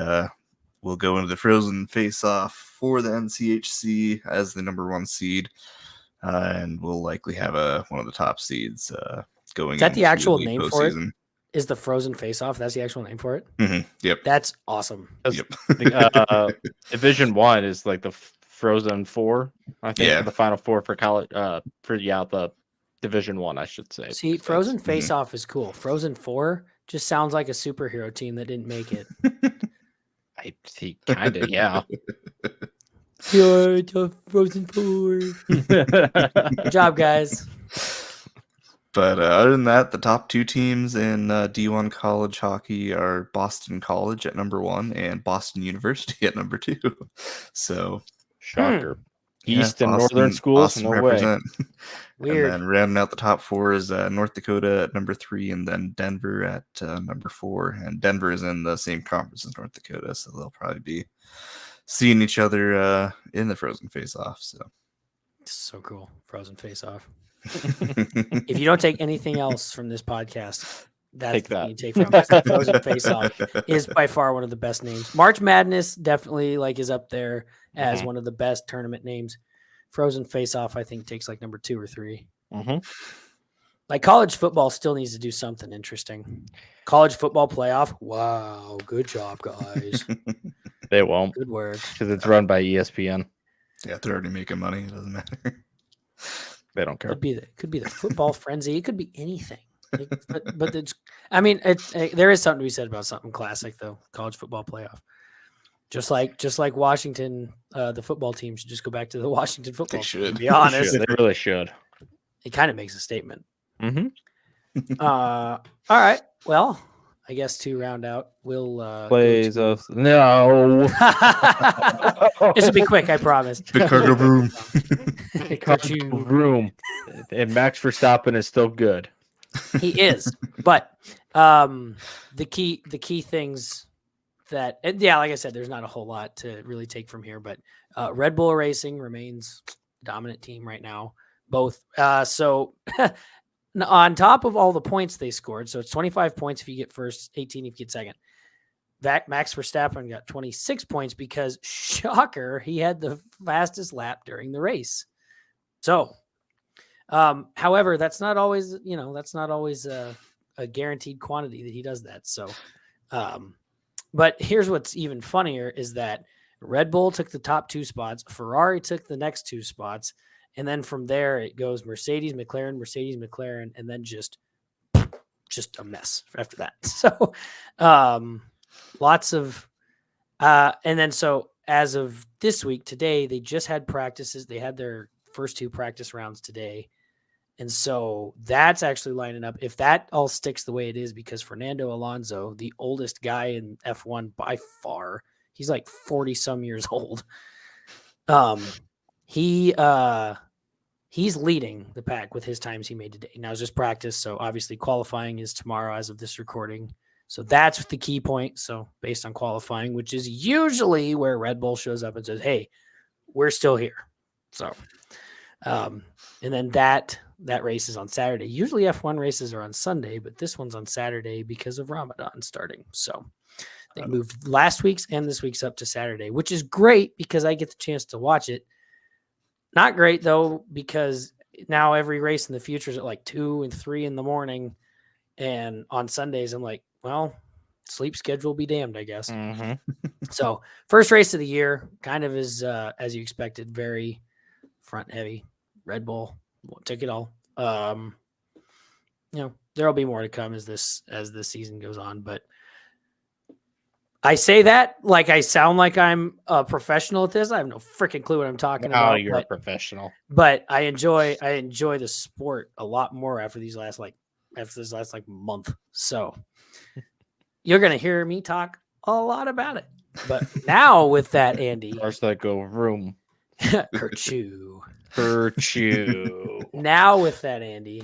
will go into the Frozen face-off for the NCHC as the number 1 seed, and will likely have one of the top seeds going. Is that the actual name for it? Season. Is the Frozen face-off? That's the actual name for it? Mm-hmm. Yep. That's awesome. Yep. Division 1 is like the Frozen 4, I think. Yeah. The Final Four for college. The Division 1, I should say. See, Frozen face-off is cool. Frozen 4 just sounds like a superhero team that didn't make it. I think kind of, yeah. You're the Frozen 4. Good job, guys. But other than that, the top 2 teams in D1 college hockey are Boston College at number 1 and Boston University at number 2. So, shocker. Yeah, East and Northern schools, Boston no represent. Weird. And then rounding out the top 4 is North Dakota at number 3, and then Denver at number 4. And Denver is in the same conference as North Dakota, so they'll probably be seeing each other in the Frozen face-off. So cool. Frozen face-off. If you don't take anything else from this podcast, that's what you take from it. Frozen face-off is by far one of the best names. March Madness definitely is up there as one of the best tournament names. Frozen face-off, I think, takes number 2 or 3. Mm-hmm. College football still needs to do something interesting. College football playoff. Wow, good job, guys. They won't Good work. because it's run by ESPN. Yeah, they're already making money. It doesn't matter. They don't care. Could be the football frenzy. It could be anything. But it's, I mean, there is something to be said about something classic though. College football playoff. Just like Washington, the football team should just go back to the Washington football. They should. To be honest, They really should. it kind of makes a statement. Mm-hmm. All right. Well, I guess to round out, we'll Plays of no. This will be quick, I promise. Chicago Boom. Room. And Max Verstappen is still good. He is, but the key things that, and yeah, like I said, there's not a whole lot to really take from here, but Red Bull Racing remains dominant team right now. Both. So on top of all the points they scored, so it's 25 points if you get first, 18 if you get second. Max Verstappen got 26 points because, shocker, he had the fastest lap during the race. So, however, that's not always a guaranteed quantity that he does that. So, but here's what's even funnier is that Red Bull took the top 2 spots, Ferrari took the next 2 spots, and then from there it goes Mercedes, McLaren, and then just a mess after that. So, lots of, and then so as of this week, today, they just had practices. They had their first 2 practice rounds today. And so that's actually lining up. If that all sticks the way it is, because Fernando Alonso, the oldest guy in F1 by far, he's like 40 some years old. He's leading the pack with his times he made today. Now it's just practice. So obviously qualifying is tomorrow as of this recording. So that's the key point. So based on qualifying, which is usually where Red Bull shows up and says, hey, we're still here. So, and then that race is on Saturday. Usually F1 races are on Sunday, but this one's on Saturday because of Ramadan starting. So they moved last week's and this week's up to Saturday, which is great because I get the chance to watch it. Not great though, because now every race in the future is at like 2 and 3 in the morning. And on Sundays, I'm like, well, sleep schedule be damned, I guess. Mm-hmm. So first race of the year kind of is, as you expected, very front heavy. Red Bull won't take it all. There'll be more to come as this season goes on, but I say that like I sound like I'm a professional at this. I have no freaking clue what I'm talking about. Oh, you're a professional. But I enjoy the sport a lot more after this last month. So you're gonna hear me talk a lot about it. But now with that, Andy, Cars that go room. Kerchoo. Now with that, Andy,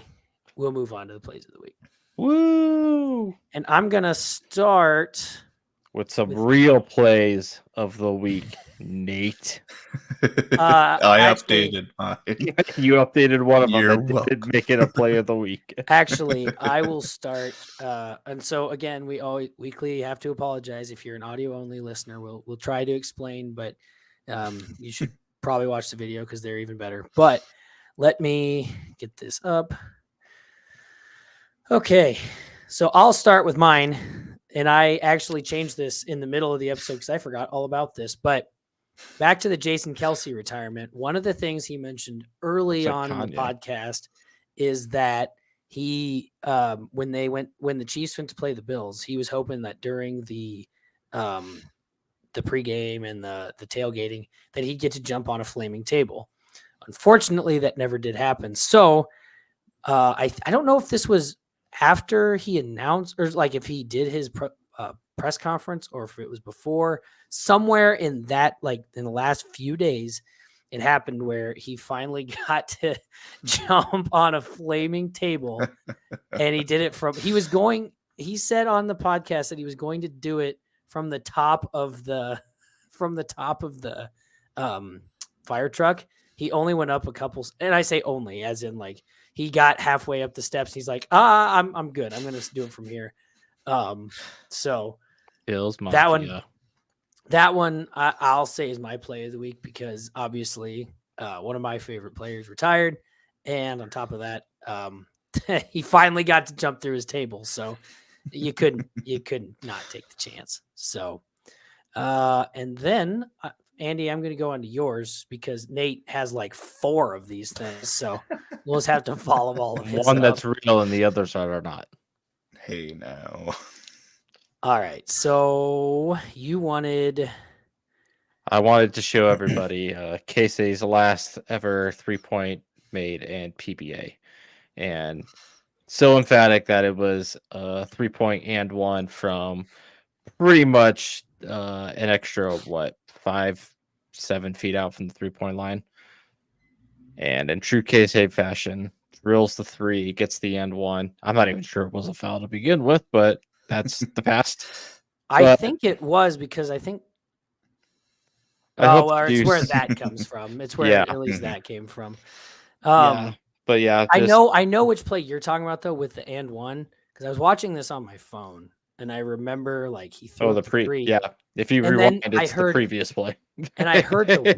we'll move on to the plays of the week. Woo! And I'm gonna start with some real plays of the week, Nate. I updated mine. You updated one of them. You're That did make it a play of the week. Actually, I will start. And so again, we always weekly have to apologize if you're an audio only listener. We'll try to explain, but you should probably watch the video because they're even better. But let me get this up. Okay, so I'll start with mine. And I actually changed this in the middle of the episode because I forgot all about this. But back to the Jason Kelce retirement. One of the things he mentioned early on in the podcast is that he, when the Chiefs went to play the Bills, he was hoping that during the pregame and the tailgating that he'd get to jump on a flaming table. Unfortunately, that never did happen. So I don't know if this was after he announced, or like if he did his press conference, or if it was before. Somewhere in that, like in the last few days, it happened where he finally got to jump on a flaming table, and he did it he said on the podcast that he was going to do it from the top of the fire truck. He only went up a couple, and I say only as in like he got halfway up the steps. He's like, I'm good. I'm going to do it from here. So Bills Mafia. That one I'll say is my play of the week because obviously one of my favorite players retired. And on top of that, he finally got to jump through his table. So You couldn't not take the chance. So, and then Andy, I'm going to go on to yours because Nate has like 4 of these things. So we'll just have to follow all of his. One that's real and the others are not. Hey, now. All right. So I wanted to show everybody Casey's last ever 3-point made in PBA. And so emphatic that it was a 3-point and one from pretty much an extra, 5-7 feet out from the 3-point line. And in true Casey fashion, drills the 3, gets the and one. I'm not even sure it was a foul to begin with, but that's the past. I think it was because I think. It's where that comes from. It's where at least that came from. But yeah, I know which play you're talking about though with the and one because I was watching this on my phone and I remember like he threw the 3. Yeah, if you rewind, it's the previous play. And I heard the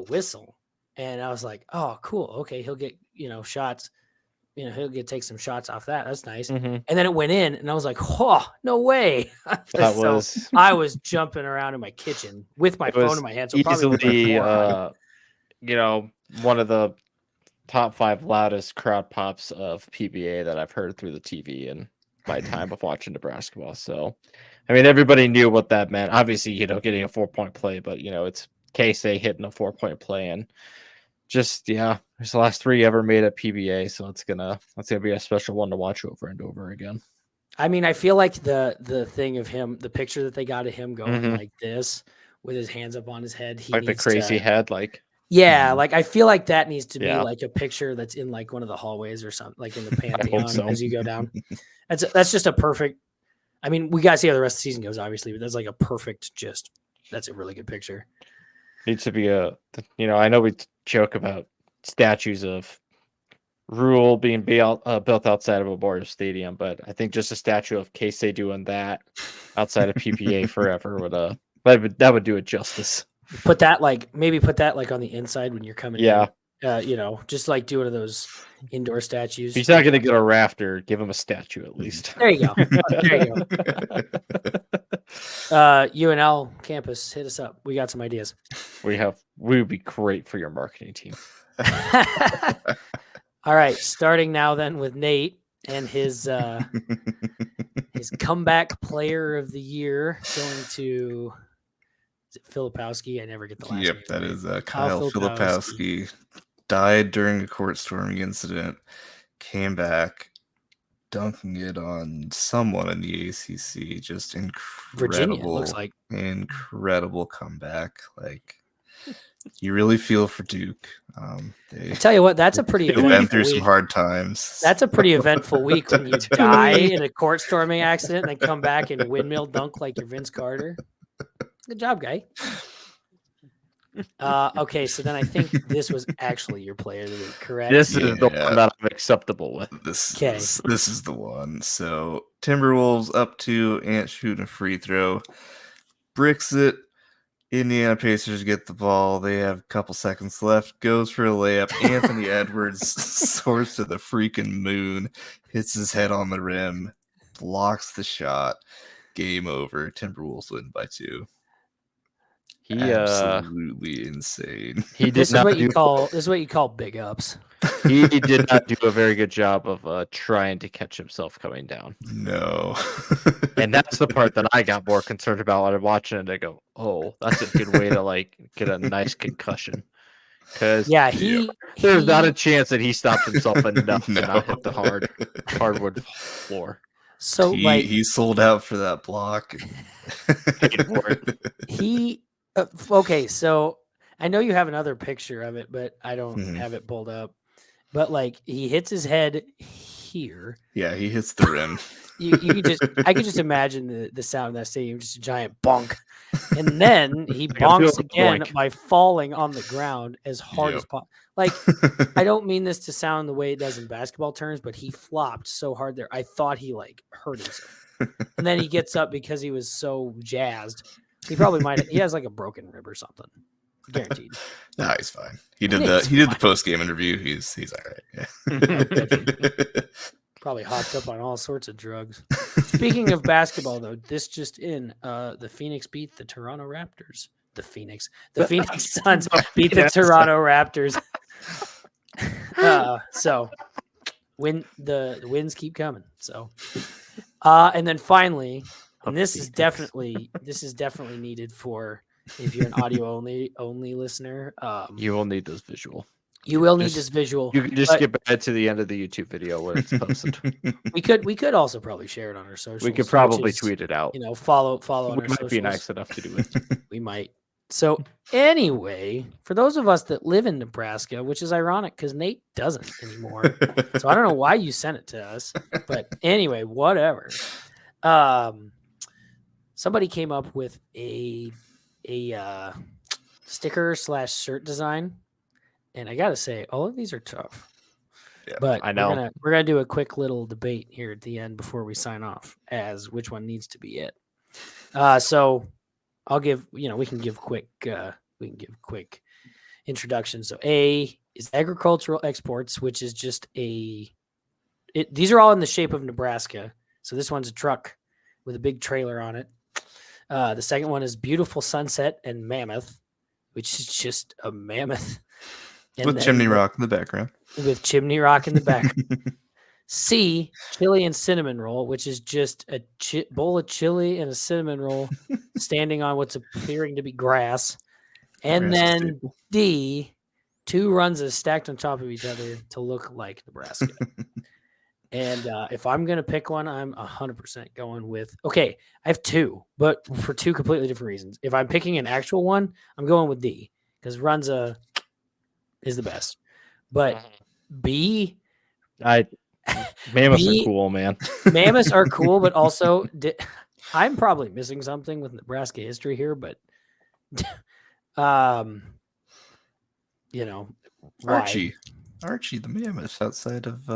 whistle, and I was like, "Oh, cool. Okay, he'll get shots. Take some shots off that. That's nice." Mm-hmm. And then it went in, and I was like, "Oh, no way!" I was jumping around in my kitchen with my phone in my hand. So easily, one of the top 5 loudest crowd pops of PBA that I've heard through the TV in my time of watching the basketball. So, I mean, everybody knew what that meant. Obviously, getting a 4-point play, but it's Casey hitting a 4-point play, and just it's the last 3 ever made at PBA. So that's gonna be a special one to watch over and over again. I mean, I feel like the thing of him, the picture that they got of him going like this with his hands up on his head, he like the crazy head, like. Yeah, like I feel like that needs to be like a picture that's in like one of the hallways or something, like in the Pantheon as you go down. That's just a perfect. I mean, we gotta see how the rest of the season goes, obviously, but that's like a perfect. That's a really good picture. Needs to be I know we joke about statues of Rule being built outside of a Memorial Stadium, but I think just a statue of Casey doing that outside of PPA forever that would do it justice. Put that maybe on the inside when you're coming in. Just like do one of those indoor statues. If he's not going to get a rafter, give him a statue at least. There you go. UNL campus, hit us up. We got some ideas. We would be great for your marketing team. All right, starting now then with Nate and his comeback player of the year going to. Is it Filipowski? I never get the last name. Yep, that is Kyle Filipowski. Died during a court storming incident. Came back, dunking it on someone in the ACC. Just incredible. Virginia, it looks like. Incredible comeback. Like, you really feel for Duke. I tell you what, that's a pretty. They went through some hard times. That's a pretty eventful week when you die in a court storming accident and then come back and windmill dunk like you're Vince Carter. Good job, guy. Okay, so then I think this was actually your player of the week, correct? This is the one that I'm acceptable with. This is the one. So Timberwolves up 2, Ant shooting a free throw, bricks it. Indiana Pacers get the ball. They have a couple seconds left. Goes for a layup. Anthony Edwards soars to the freaking moon, hits his head on the rim, blocks the shot. Game over. Timberwolves win by 2. Absolutely insane. This is what you call big ups. He did not do a very good job of trying to catch himself coming down. No. And that's the part that I got more concerned about when I'm watching it. I go, oh, that's a good way to get a nice concussion. Because there's not a chance that he stopped himself enough to not hit the hardwood floor. So he sold out for that block. Paid for it. Okay, so I know you have another picture of it, but I don't have it pulled up. But he hits his head here. Yeah, he hits the rim. I could just imagine the sound of that stadium, just a giant bonk. And then he bonks again by falling on the ground as hard as possible. I don't mean this to sound the way it does in basketball terms, but he flopped so hard there. I thought he hurt himself. And then he gets up because he was so jazzed. He probably he has a broken rib or something. Guaranteed. No, he's fine. He did the post game interview. He's all right. Yeah. Probably hopped up on all sorts of drugs. Speaking of basketball, though, this just in: the Phoenix beat the Toronto Raptors. The Phoenix Suns beat the Toronto Raptors. So the wins keep coming. So, and then finally, and this is definitely needed for if you're an audio only listener. You will need this visual. You will need this visual. You can just skip ahead to the end of the YouTube video where it's posted. We could also probably share it on our socials. We could probably tweet it out. Follow on our socials. We might be nice enough to do it. We might. So anyway, for those of us that live in Nebraska, which is ironic because Nate doesn't anymore. So I don't know why you sent it to us, but anyway, whatever. Somebody came up with a sticker / shirt design. And I gotta say, all of these are tough. Yeah, but I know we're gonna do a quick little debate here at the end before we sign off, as which one needs to be it. So I'll give we can give quick introductions. So A is agricultural exports, which is just these are all in the shape of Nebraska. So this one's a truck with a big trailer on it. The second one is beautiful sunset and mammoth, which is just a mammoth. With Chimney Rock in the background. With Chimney Rock in the back. C, chili and cinnamon roll, which is just a bowl of chili and a cinnamon roll standing on what's appearing to be grass. And then D, 2 runs stacked on top of each other to look like Nebraska. And if I'm going to pick one, I'm 100% going with, okay, I have 2, but for 2 completely different reasons. If I'm picking an actual one, I'm going with D because Runza is the best. But B, mammoths are cool, man. Mammoths are cool, but also I'm probably missing something with Nebraska history here, but why? Archie the mammoth outside of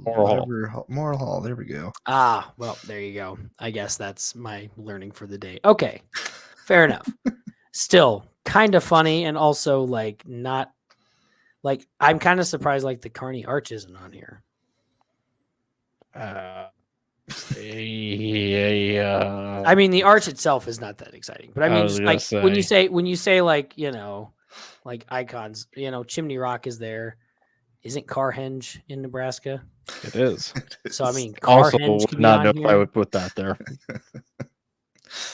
Moral Hall. There we go. Well, there you go. I guess that's my learning for the day. Okay, fair enough. Still kind of funny, and also not I'm kind of surprised the Kearney Arch isn't on here. I mean, the arch itself is not that exciting, but I mean, when you say icons, Chimney Rock is there. Isn't Carhenge in Nebraska? It is. So I mean, Carhenge would not know if I would put that there.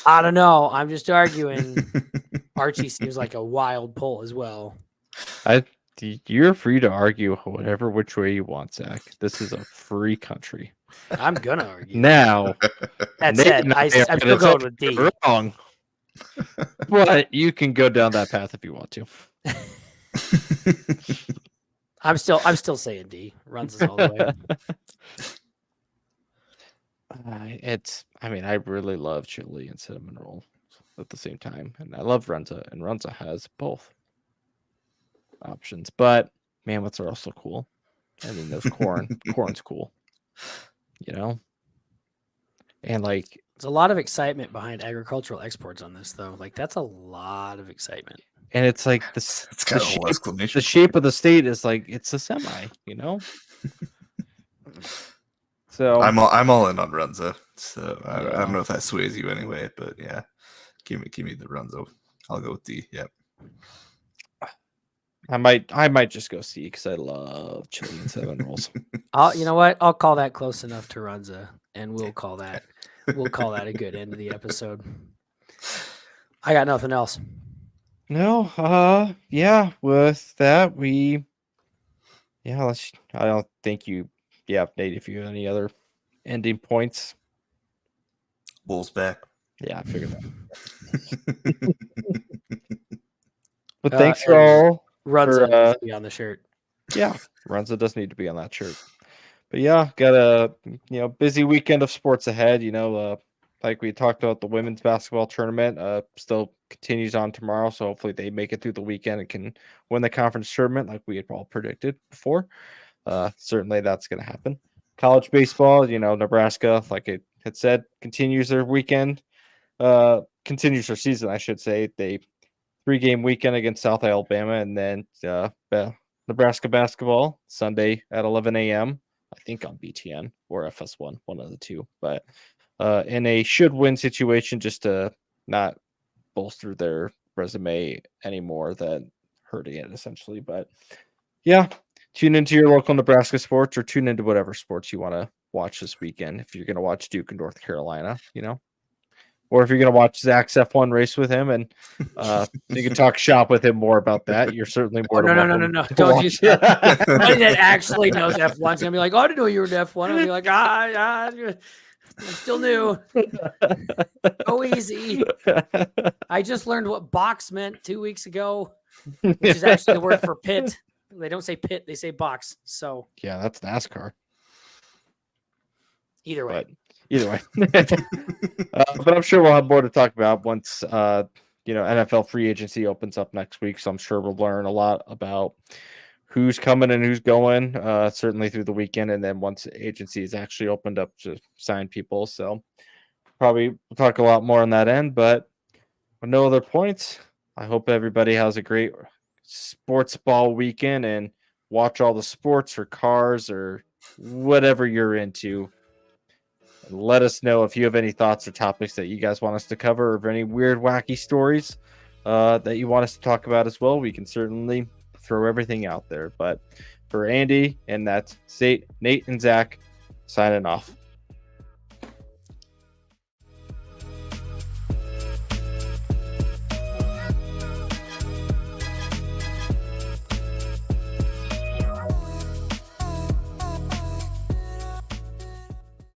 I don't know. I'm just arguing. Archie seems like a wild pull as well. You're free to argue which way you want, Zach. This is a free country. I'm gonna argue. Now, that said, I'm still going with D. Wrong. But you can go down that path if you want to. I'm still saying D. Runs us all the way. I really love chili and cinnamon roll at the same time, and I love Runza, and Runza has both options. But mammoths are also cool. I mean, there's corn's cool, and there's a lot of excitement behind agricultural exports on this, though. That's a lot of excitement. And it's the shape of the state is it's a semi, So I'm all in on Runza. So I don't know if that sways you anyway, but yeah, give me the Runza. I'll go with D. Yep. I might just go C because I love chili and cinnamon rolls. You know what? I'll call that close enough to Runza, and we'll call that a good end of the episode. I got nothing else. No, yeah. With that, I don't think you. Yeah, Nate, if you have any other ending points. Bulls back. Yeah, I figured that. But thanks for all. Runza needs to be on the shirt. Yeah, Runza does need to be on that shirt. But yeah, got a busy weekend of sports ahead. Like we talked about, the women's basketball tournament still continues on tomorrow. So hopefully they make it through the weekend and can win the conference tournament like we had all predicted before. Certainly that's going to happen. College baseball, Nebraska, like it had said, continues their weekend, continues their season, I should say. They 3-game weekend against South Alabama, and then Nebraska basketball Sunday at 11 a.m. I think on BTN or FS1, one of the two. But in a should-win situation, just to not bolster their resume anymore than hurting it, essentially. But yeah, tune into your local Nebraska sports, or tune into whatever sports you want to watch this weekend. If you're going to watch Duke and North Carolina, or if you're going to watch Zach's F1 race with him, and you can talk shop with him more about that. You're certainly more. No. Don't use that. Somebody that actually knows F1 is going to be like, oh, I didn't know you were in F1. I'll be like, I'm still new. Go easy. I just learned what box meant 2 weeks ago, which is actually the word for pit. They don't say pit, they say box. So yeah, that's NASCAR. Either way. But I'm sure we'll have more to talk about once NFL free agency opens up next week. So I'm sure we'll learn a lot about who's coming and who's going, certainly through the weekend, and then once agency is actually opened up to sign people. So probably we'll talk a lot more on that end. But with no other points, I hope everybody has a great sports ball weekend and watch all the sports or cars or whatever you're into. And let us know if you have any thoughts or topics that you guys want us to cover, or any weird, wacky stories that you want us to talk about as well. We can certainly throw everything out there. But for Andy, and that's Nate and Zach, signing off.